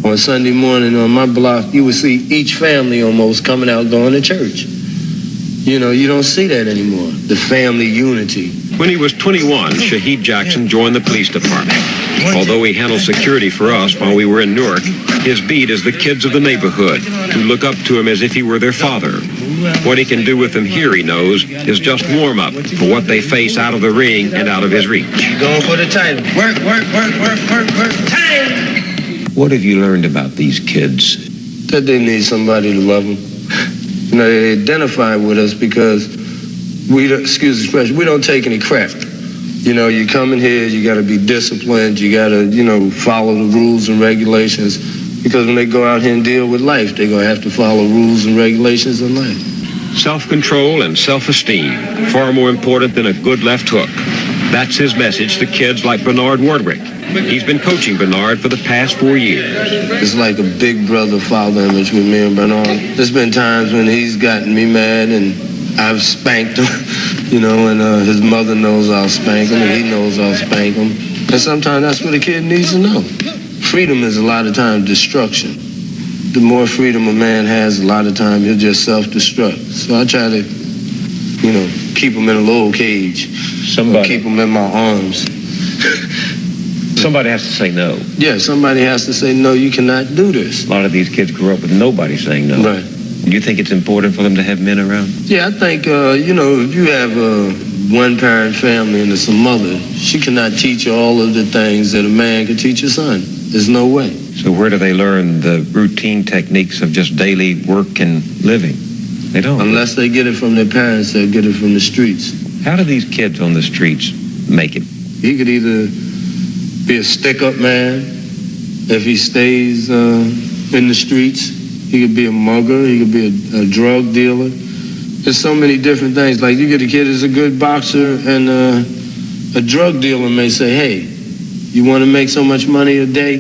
On Sunday morning on my block, you would see each family almost coming out going to church. You know, you don't see that anymore, the family unity. When he was 21, Shahid Jackson joined the police department. Although he handled security for us while we were in Newark, his beat is the kids of the neighborhood, who look up to him as if he were their father. What he can do with them here, he knows, is just warm-up for what they face out of the ring and out of his reach. Going for the title. Work, time! What have you learned about these kids? That they need somebody to love them. You know, they identify with us because we don't, excuse the expression, we don't take any crap. You know, you come in here, you got to be disciplined, you got to, you know, follow the rules and regulations, because when they go out here and deal with life, they're going to have to follow rules and regulations in life. Self-control and self-esteem, far more important than a good left hook. That's his message to kids like Bernard Wardwick. He's been coaching Bernard for the past 4 years. It's like a big brother-father image with me and Bernard. There's been times when he's gotten me mad and I've spanked him, you know, and his mother knows I'll spank him and he knows I'll spank him. And sometimes that's what a kid needs to know. Freedom is a lot of times destruction. The more freedom a man has, a lot of times he'll just self-destruct. So I try to, you know, keep him in a little cage. Keep him in my arms. Somebody has to say no. Yeah, somebody has to say, no, you cannot do this. A lot of these kids grow up with nobody saying no. Right. Do you think it's important for them to have men around? Yeah, I think, you know, if you have a one-parent family and it's a mother, she cannot teach you all of the things that a man can teach a son. There's no way. So where do they learn the routine techniques of just daily work and living? They don't. Unless they get it from their parents, they'll get it from the streets. How do these kids on the streets make it? He could either be a stick-up man if he stays in the streets. He could be a mugger. He could be a drug dealer. There's so many different things. Like you get a kid who's a good boxer, and a drug dealer may say, hey, you want to make so much money a day?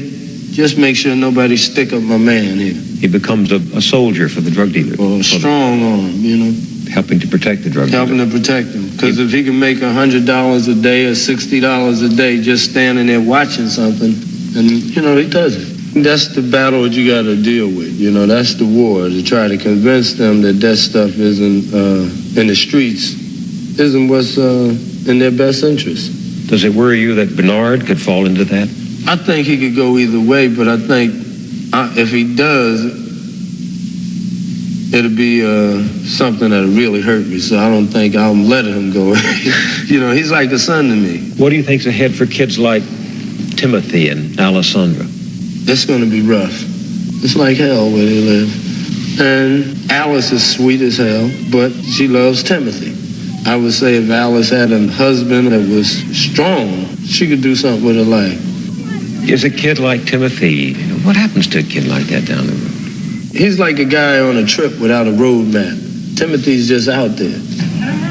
Just make sure nobody stick up my man here. He becomes a soldier for the drug dealer. Or a strong arm, you know. Helping to protect the drug dealer. Helping to protect him. Because if he can make $100 a day or $60 a day just standing there watching something, and, you know, he does it. That's the battle that you got to deal with. You know, that's the war, to try to convince them that that stuff isn't, in the streets, isn't what's in their best interest. Does it worry you that Bernard could fall into that? I think he could go either way, but I think if he does, it'll be something that'll really hurt me, so I don't think I'll let him go. You know, he's like a son to me. What do you think's ahead for kids like Timothy and Alessandra? It's going to be rough. It's like hell where they live. And Alice is sweet as hell, but she loves Timothy. I would say if Alice had a husband that was strong, she could do something with her life. Is a kid like Timothy, what happens to a kid like that down the road? He's like a guy on a trip without a road map. Timothy's just out there.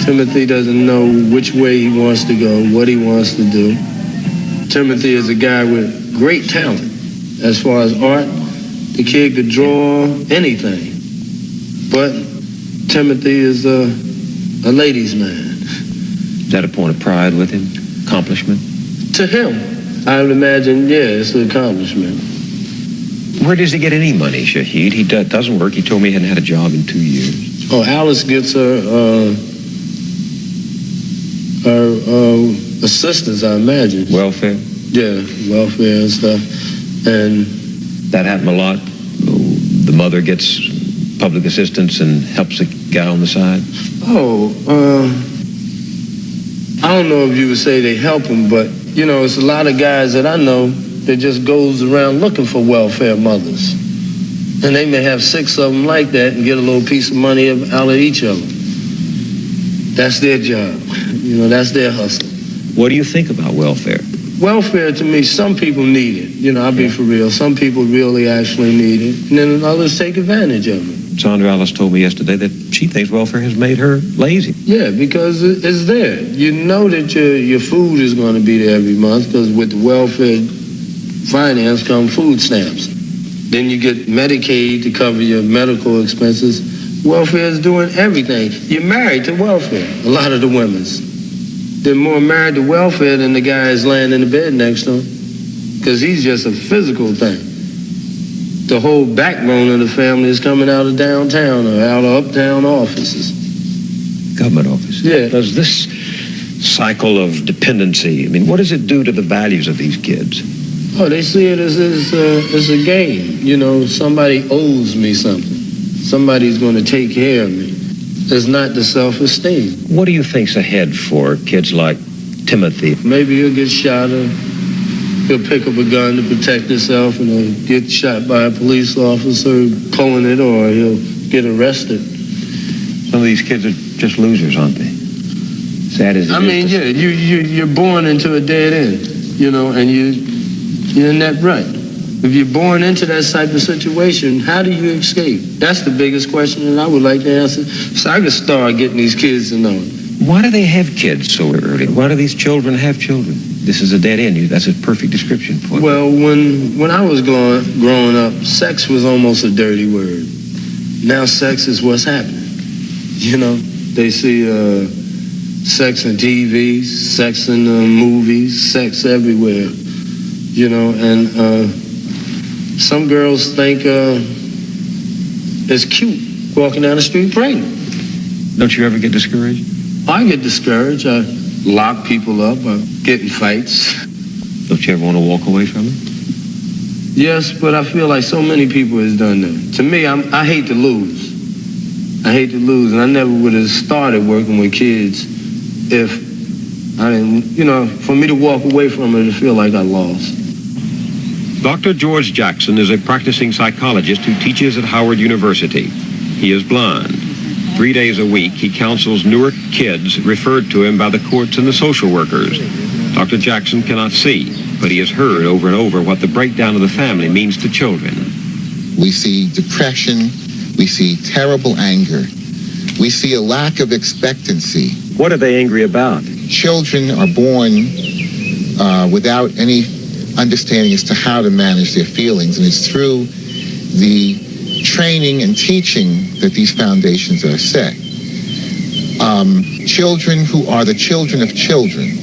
Timothy doesn't know which way he wants to go, what he wants to do. Timothy is a guy with great talent. As far as art, the kid could draw anything. But Timothy is a ladies' man. Is that a point of pride with him? Accomplishment? To him, I would imagine, yeah, it's an accomplishment. Where does he get any money, Shahid? He doesn't work. He told me he hadn't had a job in 2 years. Oh, Alice gets her assistance, I imagine. Welfare? Yeah, welfare and stuff. And that happened a lot? The mother gets public assistance and helps the guy on the side? Oh, I don't know if you would say they help him, but, you know, it's a lot of guys that I know that just goes around looking for welfare mothers. And they may have 6 of them like that and get a little piece of money out of each of them. That's their job. You know, that's their hustle. What do you think about welfare? Welfare, to me, some people need it. You know, I'll be for real. Some people really actually need it. And then others take advantage of it. Sandra Alice told me yesterday that she thinks welfare has made her lazy. Yeah, because it's there. You know that your food is going to be there every month, because with the welfare finance come food stamps. Then you get Medicaid to cover your medical expenses. Welfare is doing everything. You're married to welfare, a lot of the women's. They're more married to welfare than the guy is laying in the bed next to him, because he's just a physical thing. The whole backbone of the family is coming out of downtown or out of uptown offices. Government offices? Yeah. Does this cycle of dependency, I mean, what does it do to the values of these kids? Oh, they see it as a game. You know, somebody owes me something. Somebody's going to take care of me. It's not the self-esteem. What do you think's ahead for kids like Timothy? Maybe he'll get shot or he'll pick up a gun to protect himself and he'll get shot by a police officer pulling it, or he'll get arrested. Some of these kids are just losers, aren't they? Sad as it is. I mean, yeah, you're born into a dead end, you know, and you're in that rut. If you're born into that type of situation, how do you escape? That's the biggest question that I would like to answer. So I could start getting these kids to know. Why do they have kids so early? Why do these children have children? This is a dead end. That's a perfect description for it. Well, when I was growing up, sex was almost a dirty word. Now sex is what's happening. You know, they see sex in TV, sex in movies, sex everywhere. You know, and some girls think it's cute walking down the street pregnant. Don't you ever get discouraged? I get discouraged. I lock people up. I get in fights. Don't you ever want to walk away from it? Yes, but I feel like so many people has done that. To me, I hate to lose. I hate to lose, and I never would have started working with kids if I didn't, you know, for me to walk away from it, I feel like I lost. Dr. George Jackson is a practicing psychologist who teaches at Howard University. He is blind. 3 days a week, he counsels Newark kids referred to him by the courts and the social workers. Dr. Jackson cannot see, but he has heard over and over what the breakdown of the family means to children. We see depression. We see terrible anger. We see a lack of expectancy. What are they angry about? Children are born without any understanding as to how to manage their feelings, and it's through the training and teaching that these foundations are set. Children who are the children of children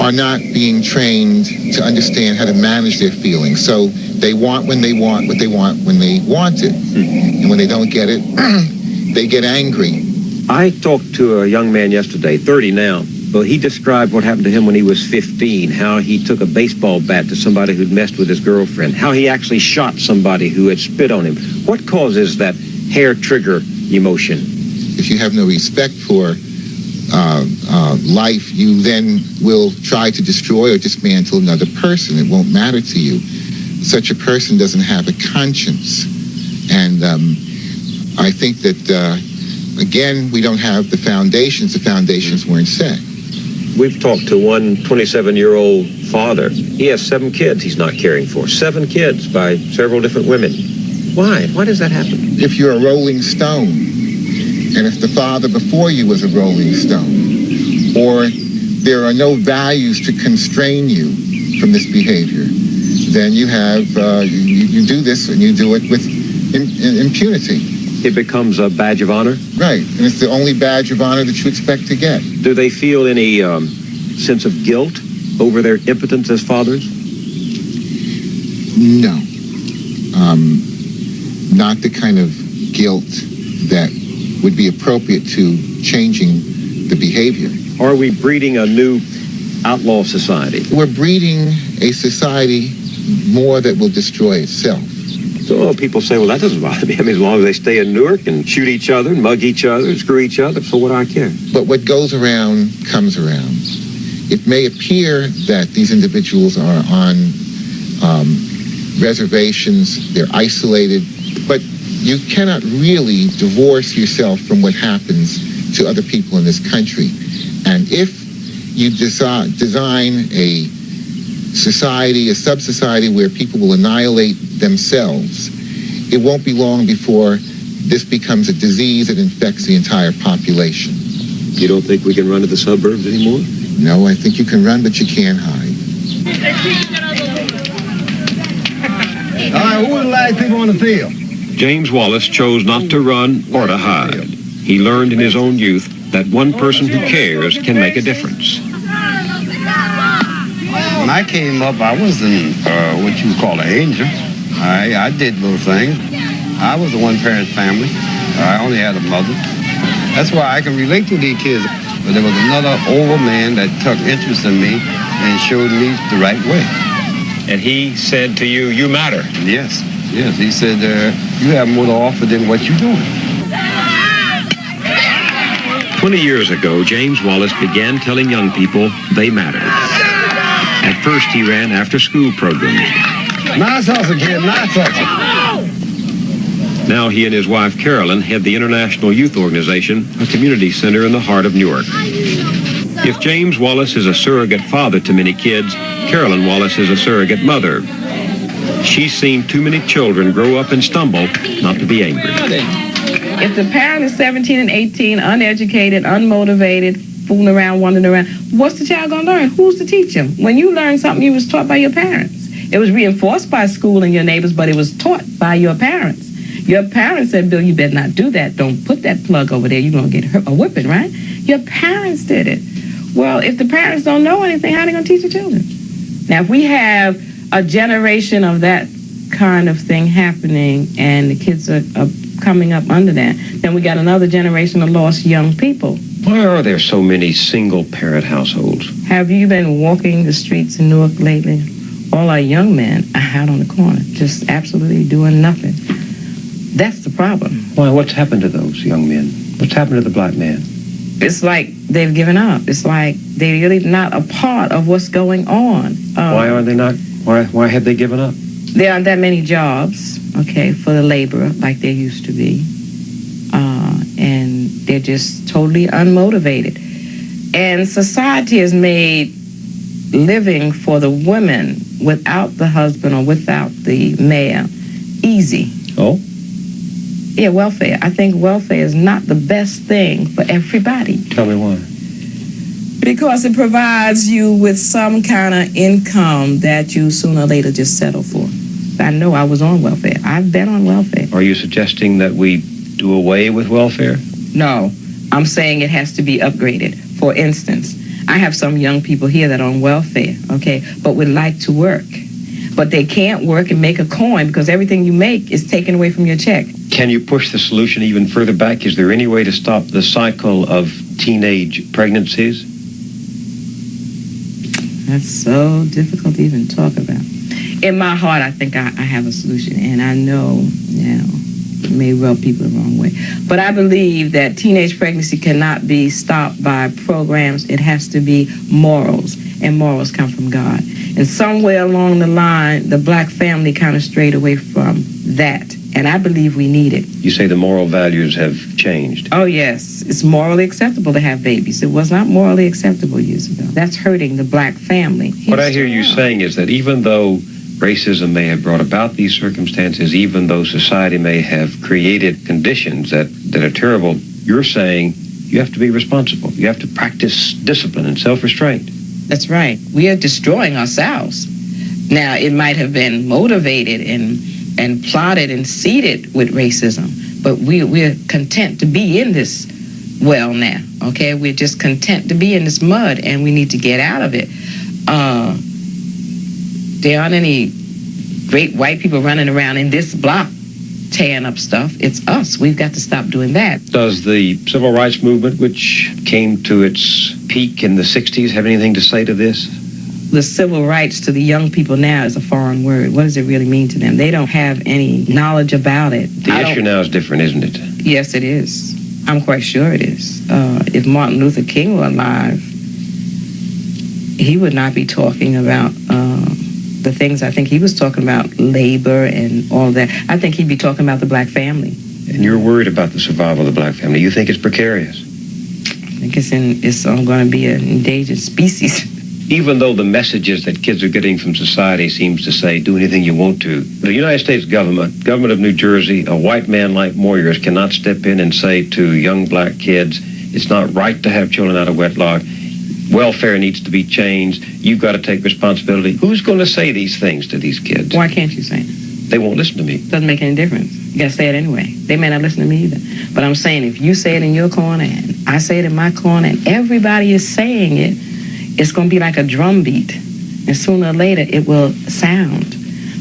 are not being trained to understand how to manage their feelings. So they want when they want what they want when they want it. And when they don't get it, they get angry. I talked to a young man yesterday, 30 now. Well, he described what happened to him when he was 15, how he took a baseball bat to somebody who'd messed with his girlfriend, how he actually shot somebody who had spit on him. What causes that hair trigger emotion? If you have no respect for life, you then will try to destroy or dismantle another person. It won't matter to you. Such a person doesn't have a conscience. And I think that, again, we don't have the foundations. The foundations weren't set. We've talked to one 27-year-old father. He has 7 kids he's not caring for. 7 kids by several different women. Why? Why does that happen? If you're a rolling stone, and if the father before you was a rolling stone, or there are no values to constrain you from this behavior, then you have, you do this and you do it with impunity. It becomes a badge of honor? Right, and it's the only badge of honor that you expect to get. Do they feel any sense of guilt over their impotence as fathers? No. Not the kind of guilt that would be appropriate to changing the behavior. Are we breeding a new outlaw society? We're breeding a society more that will destroy itself. So people say, well, that doesn't bother me. I mean, as long as they stay in Newark and shoot each other, and mug each other, and screw each other, so what do I care? But what goes around comes around. It may appear that these individuals are on reservations, they're isolated, but you cannot really divorce yourself from what happens to other people in this country. And if you design a society, a sub-society where people will annihilate themselves, it won't be long before this becomes a disease that infects the entire population. You don't think we can run to the suburbs anymore? No, I think you can run, but you can't hide. All right, who are the last people on the field? James Wallace chose not to run or to hide. He learned in his own youth that one person who cares can make a difference. When I came up, I wasn't what you would call an angel. I did little things. I was a one-parent family. I only had a mother. That's why I can relate to these kids. But there was another old man that took interest in me and showed me the right way. And he said to you, you matter. Yes. He said, you have more to offer than what you're doing. 20 years ago, James Wallace began telling young people they mattered. At first, he ran after-school programs. Nice hustle, kid, nice hustle. Now he and his wife Carolyn head the International Youth Organization, a community center in the heart of Newark. If James Wallace is a surrogate father to many kids, Carolyn Wallace is a surrogate mother. She's seen too many children grow up and stumble not to be angry. If the parent is 17 and 18, uneducated, unmotivated, fooling around, wandering around, what's the child going to learn? Who's to teach him? When you learn something, you was taught by your parents. It was reinforced by school and your neighbors, but it was taught by your parents. Your parents said, Bill, you better not do that. Don't put that plug over there. You're going to get hurt, a whipping, right? Your parents did it. Well, if the parents don't know anything, how are they going to teach the children? Now, if we have a generation of that kind of thing happening and the kids are coming up under that, then we got another generation of lost young people. Why are there so many single-parent households? Have you been walking the streets in Newark lately? All our young men are out on the corner, just absolutely doing nothing. That's the problem. Why? What's happened to those young men? What's happened to the black man? It's like they've given up. It's like they're really not a part of what's going on. Why are they not? Why have they given up? There aren't that many jobs, okay, for the laborer like there used to be. And they're just totally unmotivated. And society has made living for the women without the husband or without the male easy. Oh? Yeah, welfare. I think welfare is not the best thing for everybody. Tell me why. Because it provides you with some kind of income that you sooner or later just settle for. I know I was on welfare. I've been on welfare. Are you suggesting that we do away with welfare? No, I'm saying it has to be upgraded. For instance, I have some young people here that are on welfare, okay, but would like to work. But they can't work and make a coin because everything you make is taken away from your check. Can you push the solution even further back? Is there any way to stop the cycle of teenage pregnancies? That's so difficult to even talk about. In my heart, I think I have a solution, and I know, it may rub people the wrong way. But I believe that teenage pregnancy cannot be stopped by programs. It has to be morals, and morals come from God. And somewhere along the line, the black family kind of strayed away from that. And I believe we need it. You say the moral values have changed. Oh, yes. It's morally acceptable to have babies. It was not morally acceptable years ago. That's hurting the black family. What I hear you saying is that even though racism may have brought about these circumstances, even though society may have created conditions that are terrible, you're saying you have to be responsible. You have to practice discipline and self-restraint. That's right. We are destroying ourselves. Now, it might have been motivated and plotted and seeded with racism, but we're content to be in this well now, okay? We're just content to be in this mud, and we need to get out of it. There aren't any great white people running around in this block tearing up stuff. It's us. We've got to stop doing that. Does the civil rights movement, which came to its peak in the 60s, have anything to say to this? The civil rights to the young people now is a foreign word. What does it really mean to them? They don't have any knowledge about it. The issue now is different, isn't it? Yes, it is. I'm quite sure it is. If Martin Luther King were alive, he would not be talking about the things I think he was talking about, labor and all that. I think he'd be talking about the black family. And you're worried about the survival of the black family. You think it's precarious? I think it's going to be an endangered species. Even though the messages that kids are getting from society seems to say, do anything you want to, the United States government of New Jersey, a white man like Moyers cannot step in and say to young black kids, it's not right to have children out of wedlock. Welfare needs to be changed. You've got to take responsibility. Who's going to say these things to these kids? Why can't you say it? They won't listen to me. Doesn't make any difference. You got to say it anyway. They may not listen to me either. But I'm saying if you say it in your corner and I say it in my corner and everybody is saying it, it's going to be like a drum beat. And sooner or later it will sound.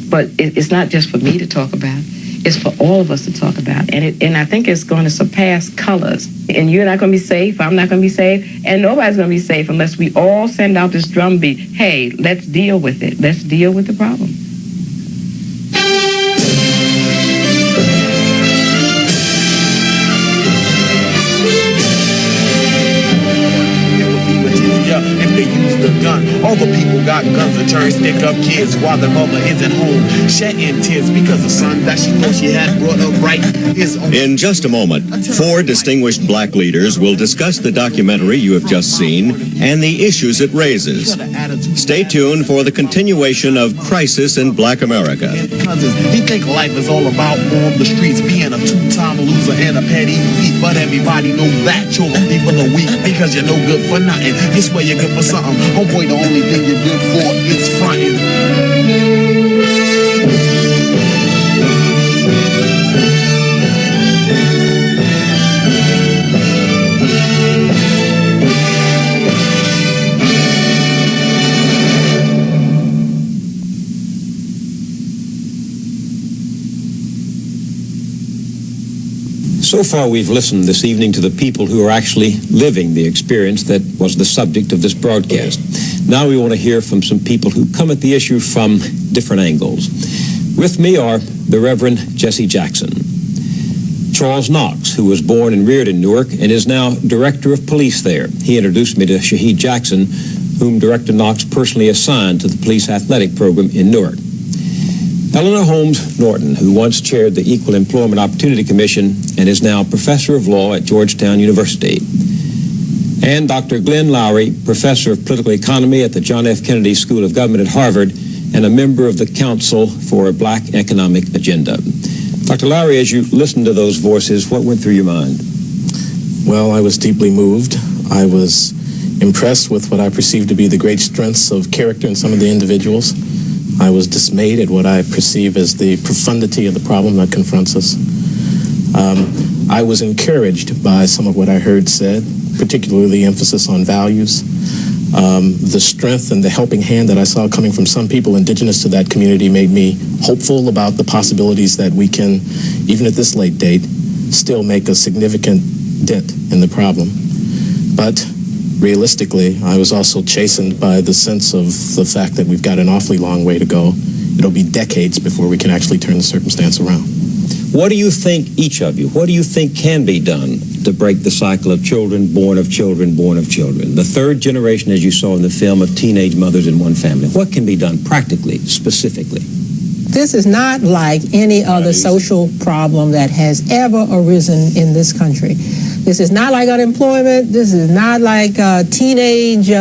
But it's not just for me to talk about. It's for all of us to talk about. And I think it's going to surpass colors. And you're not going to be safe, I'm not going to be safe, and nobody's going to be safe unless we all send out this drumbeat. Hey, let's deal with it. Let's deal with the problem. If they use the gun. Other people got guns and turn stick-up kids while their mother isn't home, shedding tears because the son that she thought she had brought up right is on. In just a moment, 4 distinguished black leaders will discuss the documentary you have just seen and the issues it raises. Stay tuned for the continuation of Crisis in Black America. He think life is all about on the streets being a two-time loser and a petty thief, but everybody knows that you're a thief of the week because you're no good for nothing. This way you're good for something. Oh boy, the only thing you're good for is fronting. So far, we've listened this evening to the people who are actually living the experience that was the subject of this broadcast. Now we want to hear from some people who come at the issue from different angles. With me are the Reverend Jesse Jackson, Charles Knox, who was born and reared in Newark and is now Director of Police there. He introduced me to Shaheed Jackson, whom Director Knox personally assigned to the police athletic program in Newark. Eleanor Holmes Norton, who once chaired the Equal Employment Opportunity Commission and is now Professor of Law at Georgetown University. And Dr. Glenn Lowry, Professor of Political Economy at the John F. Kennedy School of Government at Harvard and a member of the Council for a Black Economic Agenda. Dr. Lowry, as you listened to those voices, what went through your mind? Well, I was deeply moved. I was impressed with what I perceived to be the great strengths of character in some of the individuals. I was dismayed at what I perceive as the profundity of the problem that confronts us. I was encouraged by some of what I heard said, particularly the emphasis on values. The strength and the helping hand that I saw coming from some people indigenous to that community made me hopeful about the possibilities that we can, even at this late date, still make a significant dent in the problem. But realistically, I was also chastened by the sense of the fact that we've got an awfully long way to go. It'll be decades before we can actually turn the circumstance around. What do you think, each of you, what do you think can be done to break the cycle of children born of children born of children? The third generation, as you saw in the film, of teenage mothers in one family. What can be done practically, specifically? This is not like any other social problem that has ever arisen in this country. This is not like unemployment. This is not like teenage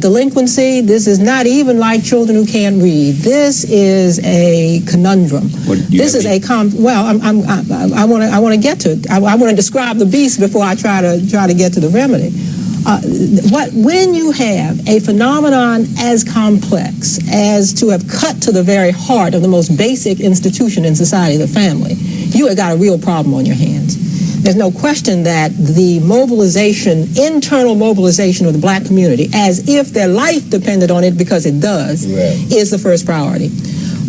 delinquency. This is not even like children who can't read. This is a conundrum. This is a I want to get to it. I want to describe the beast before I try to get to the remedy. When you have a phenomenon as complex as to have cut to the very heart of the most basic institution in society, the family, you have got a real problem on your hands. There's no question that the mobilization, internal mobilization of the black community, as if their life depended on it, because it does, is the first priority.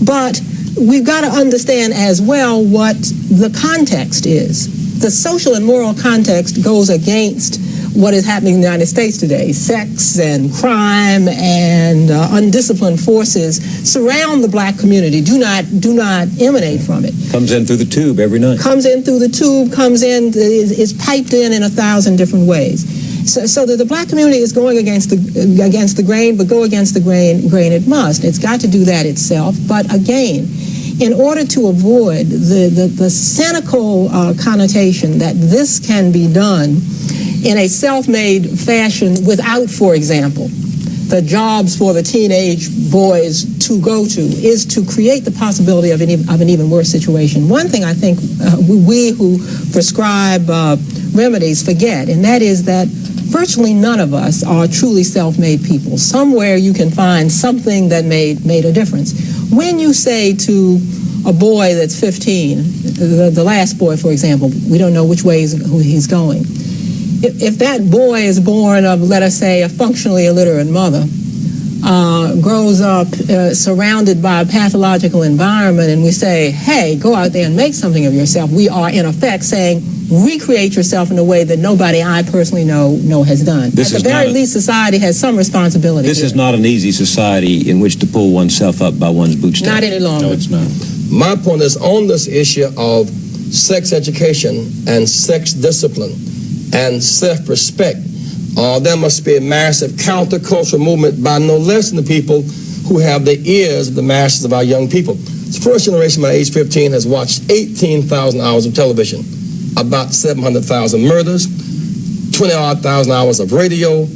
But we've got to understand as well what the context is. The social and moral context goes against what is happening in the United States today. Sex and crime and undisciplined forces surround the black community, do not emanate from it. Comes in through the tube every night. Comes in through the tube, is piped in 1,000 different ways. So that the black community is going against the grain, but go against the grain it must. It's got to do that itself. But again, in order to avoid the cynical connotation that this can be done in a self-made fashion without, for example, the jobs for the teenage boys to go to, is to create the possibility of an even worse situation. One thing I think we who prescribe remedies forget, and that is that virtually none of us are truly self-made people. Somewhere you can find something that made a difference. When you say to a boy that's 15, the last boy, for example, we don't know which way he's going. If that boy is born of, let us say, a functionally illiterate mother, grows up surrounded by a pathological environment, and we say, hey, go out there and make something of yourself, we are in effect saying, recreate yourself in a way that nobody I personally know has done. At the very least, society has some responsibility. This is not an easy society in which to pull oneself up by one's bootstraps. Not any longer. No, it's not. My point is on this issue of sex education and sex discipline and self-respect. There must be a massive countercultural movement by no less than the people who have the ears of the masses of our young people. The first generation by age 15 has watched 18,000 hours of television, about 700,000 murders, 20-odd thousand hours of radio,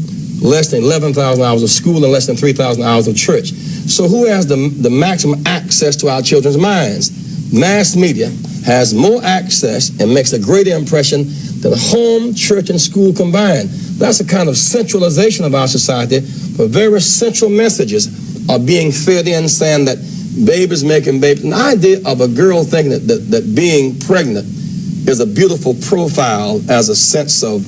less than 11,000 hours of school, and less than 3,000 hours of church. So who has the maximum access to our children's minds? Mass media has more access and makes a greater impression than home, church, and school combined. That's a kind of centralization of our society, where very central messages are being fed in, saying that babies making babies. An idea of a girl thinking that being pregnant is a beautiful profile as a sense of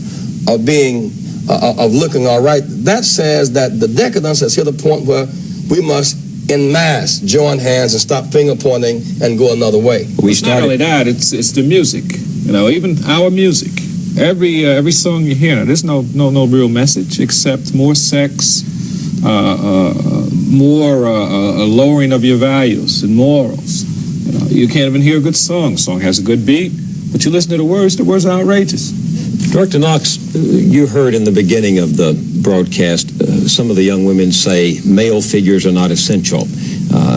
being, of looking all right. That says that the decadence has hit a point where we must en masse join hands and stop finger pointing and go another way. It's not only that, it's the music. You know, even our music. Every song you hear, there's no real message except more sex, more lowering of your values and morals. You know, you can't even hear a good song. The song has a good beat, but you listen to the words are outrageous. Director Knox, you heard in the beginning of the broadcast some of the young women say male figures are not essential.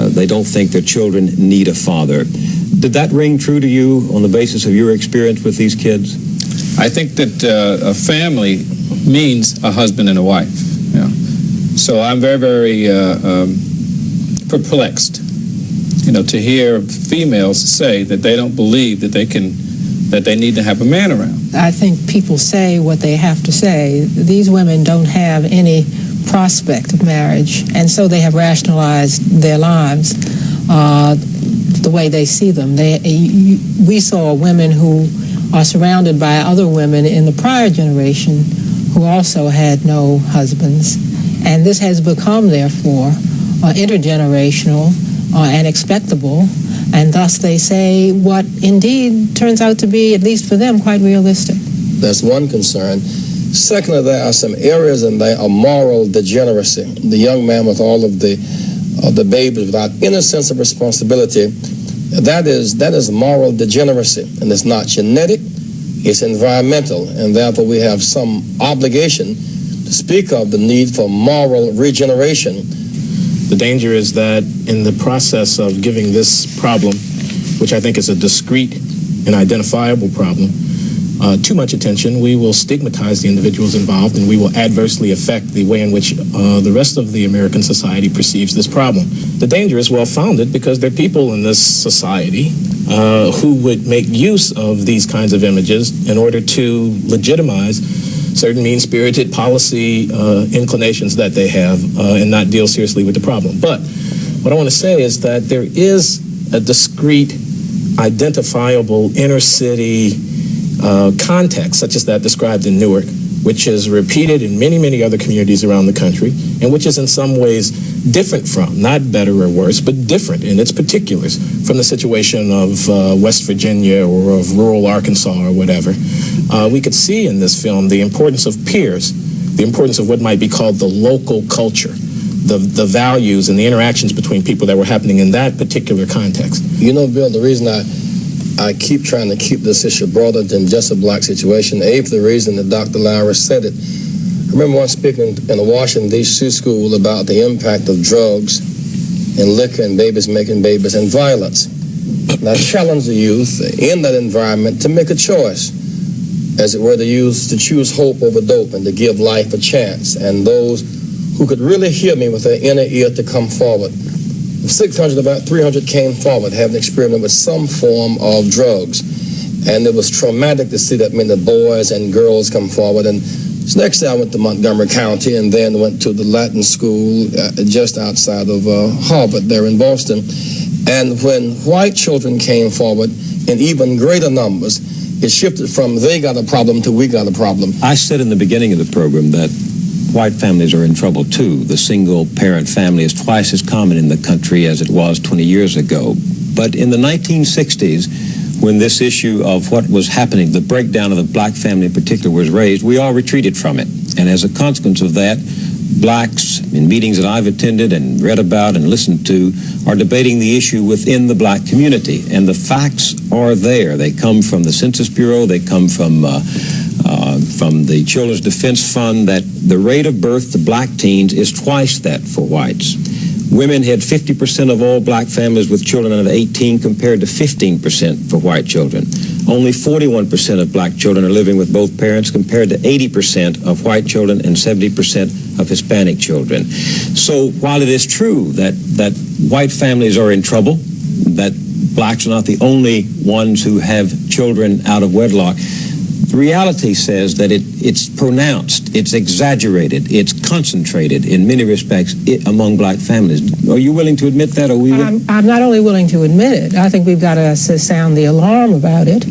They don't think their children need a father. Did that ring true to you on the basis of your experience with these kids? I think that a family means a husband and a wife. You know? So I'm very, very perplexed, you know, to hear females say that they don't believe that they need to have a man around. I think people say what they have to say. These women don't have any prospect of marriage, and so they have rationalized their lives the way they see them. We saw women who are surrounded by other women in the prior generation who also had no husbands, and this has become, therefore, intergenerational and expectable, and thus they say what indeed turns out to be, at least for them, quite realistic. That's one concern. Secondly, there are some areas in there of moral degeneracy. The young man with all of the babies without any sense of responsibility, that is moral degeneracy, and it's not genetic, it's environmental, and therefore we have some obligation to speak of the need for moral regeneration. The danger is that in the process of giving this problem, which I think is a discrete and identifiable problem, too much attention, we will stigmatize the individuals involved, and we will adversely affect the way in which the rest of the American society perceives this problem. The danger is well-founded because there are people in this society who would make use of these kinds of images in order to legitimize certain mean-spirited policy inclinations that they have and not deal seriously with the problem. But what I want to say is that there is a discrete, identifiable inner-city context, such as that described in Newark, which is repeated in many, many other communities around the country, and which is in some ways different from, not better or worse, but different in its particulars from the situation of West Virginia or of rural Arkansas or whatever. We could see in this film the importance of peers, the importance of what might be called the local culture, the values and the interactions between people that were happening in that particular context. You know, Bill, the reason I keep trying to keep this issue broader than just a black situation, A, for the reason that Dr. Lowry said it. I remember once speaking in a Washington, D.C. school about the impact of drugs and liquor and babies making babies and violence. And I challenge the youth in that environment to make a choice, as it were, the youth to choose hope over dope and to give life a chance. And those who could really hear me with their inner ear to come forward. 600, about 300 came forward having experimented with some form of drugs. And it was traumatic to see that many boys and girls come forward. And so next day I went to Montgomery County and then went to the Latin school just outside of Harvard there in Boston. And when white children came forward in even greater numbers, it shifted from they got a problem to we got a problem. I said in the beginning of the program that white families are in trouble too. The single-parent family is twice as common in the country as it was 20 years ago. But in the 1960s, when this issue of what was happening, the breakdown of the black family in particular was raised, we all retreated from it. And as a consequence of that, blacks in meetings that I've attended and read about and listened to are debating the issue within the black community. And the facts are there. They come from the Census Bureau. They come from from the Children's Defense Fund that the rate of birth to black teens is twice that for whites. Women had 50% of all black families with children under 18 compared to 15% for white children. Only 41% of black children are living with both parents compared to 80% of white children and 70% of Hispanic children. So while it is true that white families are in trouble, that blacks are not the only ones who have children out of wedlock, the reality says that it's pronounced, it's exaggerated, it's concentrated in many respects among black families. Are you willing to admit that? I'm not only willing to admit it, I think we've got to sound the alarm about it.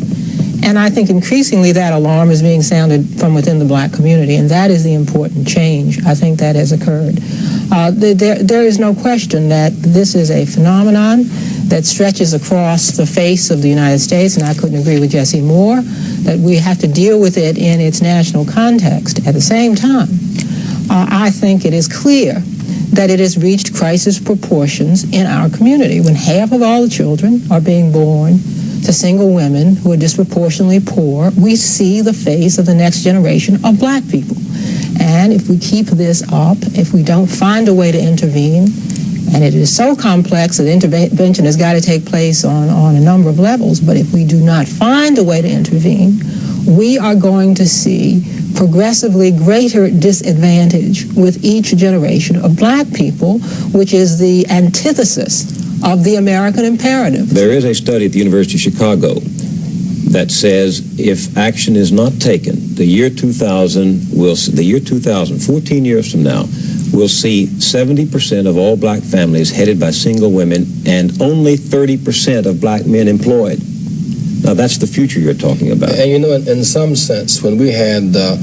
And I think increasingly that alarm is being sounded from within the black community, and that is the important change. I think that has occurred. There is no question that this is a phenomenon that stretches across the face of the United States, and I couldn't agree with Jesse more, that we have to deal with it in its national context. At the same time, I think it is clear that it has reached crisis proportions in our community when half of all the children are being born to single women who are disproportionately poor. We see the face of the next generation of black people. And if we keep this up, if we don't find a way to intervene, and it is so complex that intervention has got to take place on a number of levels, but if we do not find a way to intervene, we are going to see progressively greater disadvantage with each generation of black people, which is the antithesis of the American imperative. There is a study at the University of Chicago that says if action is not taken, the year 2000, 14 years from now, we'll see 70% of all black families headed by single women and only 30% of black men employed. Now that's the future you're talking about. And you know, in some sense, when we had the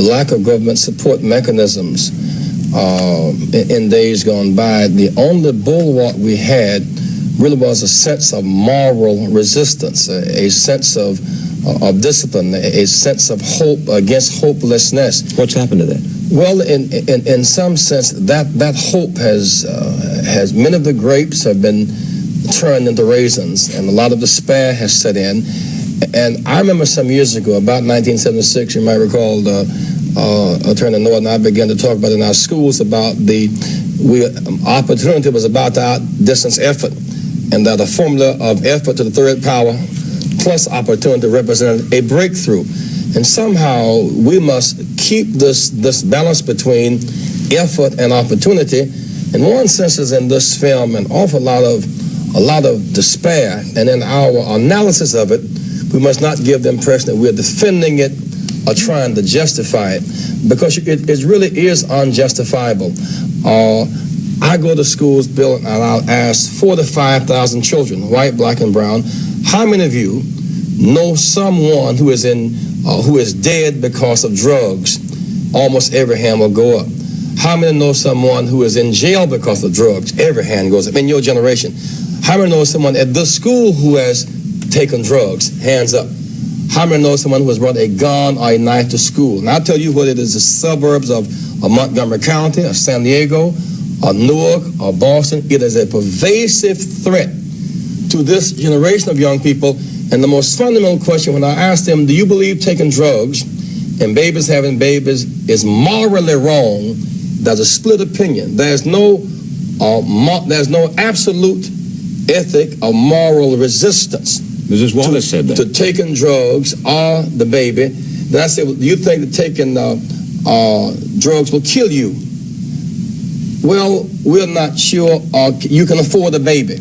lack of government support mechanisms in days gone by, the only bulwark we had really was a sense of moral resistance, a sense of discipline, a sense of hope against hopelessness. What's happened to that? Well, in some sense, that hope has many of the grapes have been turned into raisins, and a lot of despair has set in. And I remember some years ago, about 1976, you might recall, Attorney Norton and I began to talk about in our schools about opportunity was about to outdistance effort, and that a formula of effort to the third power plus opportunity represented a breakthrough. And somehow we must keep this balance between effort and opportunity. In one sense, is in this film an awful lot of despair, and in our analysis of it, we must not give the impression that we're defending it or trying to justify it, because it really is unjustifiable. I go to schools, Bill, and I'll ask 4,000 to 5,000 children, white, black, and brown, how many of you know someone who is dead because of drugs? Almost every hand will go up. How many know someone who is in jail because of drugs? Every hand goes up. In your generation, how many know someone at this school who has taken drugs? Hands up. How many know someone who has brought a gun or a knife to school? And I'll tell you whether it is the suburbs of Montgomery County, or San Diego, or Newark, or Boston, it is a pervasive threat to this generation of young people. And the most fundamental question when I ask them, do you believe taking drugs and babies having babies is morally wrong? There's a split opinion. There's no absolute ethic or moral resistance. Mrs. Wallace said that. To taking drugs or the baby. Then I said, well, do you think that taking drugs will kill you? Well, we're not sure. You can afford a baby.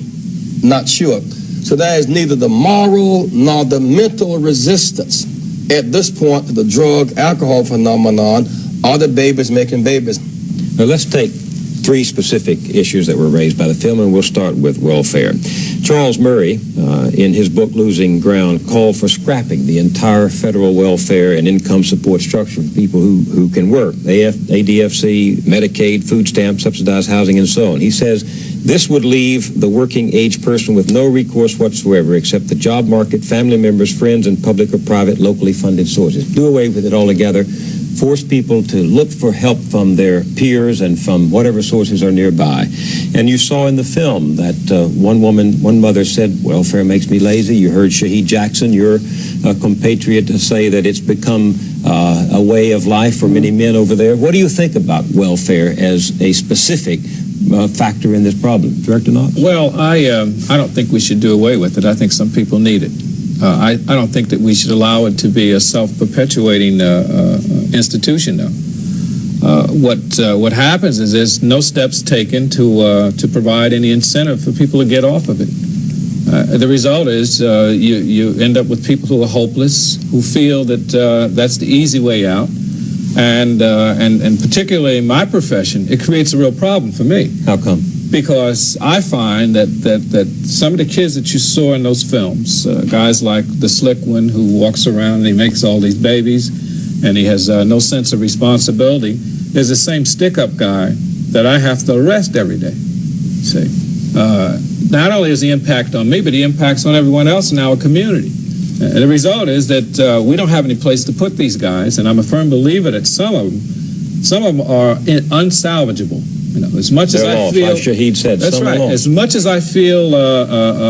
Not sure. So there is neither the moral nor the mental resistance at this point to the drug alcohol phenomenon or the babies making babies. Now let's take three specific issues that were raised by the film, and we'll start with welfare. Charles Murray, in his book Losing Ground, called for scrapping the entire federal welfare and income support structure for people who can work, ADFC, Medicaid, food stamps, subsidized housing, and so on. He says this would leave the working age person with no recourse whatsoever except the job market, family members, friends, and public or private locally funded sources. Do away with it altogether. Force people to look for help from their peers and from whatever sources are nearby. And you saw in the film that one mother said, welfare makes me lazy. You heard Shaheed Jackson, your compatriot, say that it's become a way of life for many men over there. What do you think about welfare as a specific factor in this problem, Director Knox? Well, I don't think we should do away with it. I think some people need it. I don't think that we should allow it to be a self-perpetuating institution, though. What happens is there's no steps taken to provide any incentive for people to get off of it. The result is you end up with people who are hopeless, who feel that that's the easy way out, and particularly in my profession, it creates a real problem for me. How come? Because I find that some of the kids that you saw in those films, guys like the slick one who walks around and he makes all these babies, and he has no sense of responsibility, is the same stick-up guy that I have to arrest every day. See, not only is the impact on me, but the impacts on everyone else in our community. And the result is that we don't have any place to put these guys, and I'm a firm believer that some of them are unsalvageable. You know, as much as I feel, like Shahid said, that's right. As much as I feel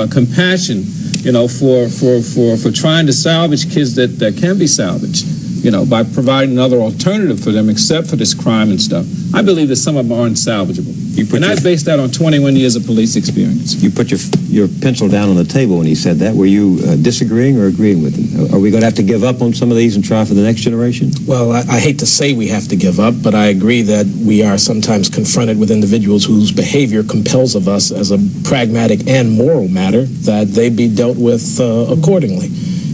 compassion, you know, for trying to salvage kids that can be salvaged, you know, by providing another alternative for them except for this crime and stuff, I believe that some of them are unsalvageable. And I based that on 21 years of police experience. You put your pencil down on the table when he said that. Were you disagreeing or agreeing with him? Are we going to have to give up on some of these and try for the next generation? Well, I hate to say we have to give up, but I agree that we are sometimes confronted with individuals whose behavior compels of us as a pragmatic and moral matter that they be dealt with accordingly.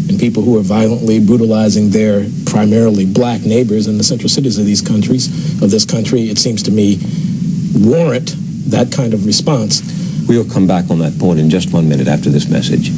And people who are violently brutalizing their primarily black neighbors in the central cities of this country, it seems to me, warrant that kind of response. We'll come back on that point in just 1 minute after this message.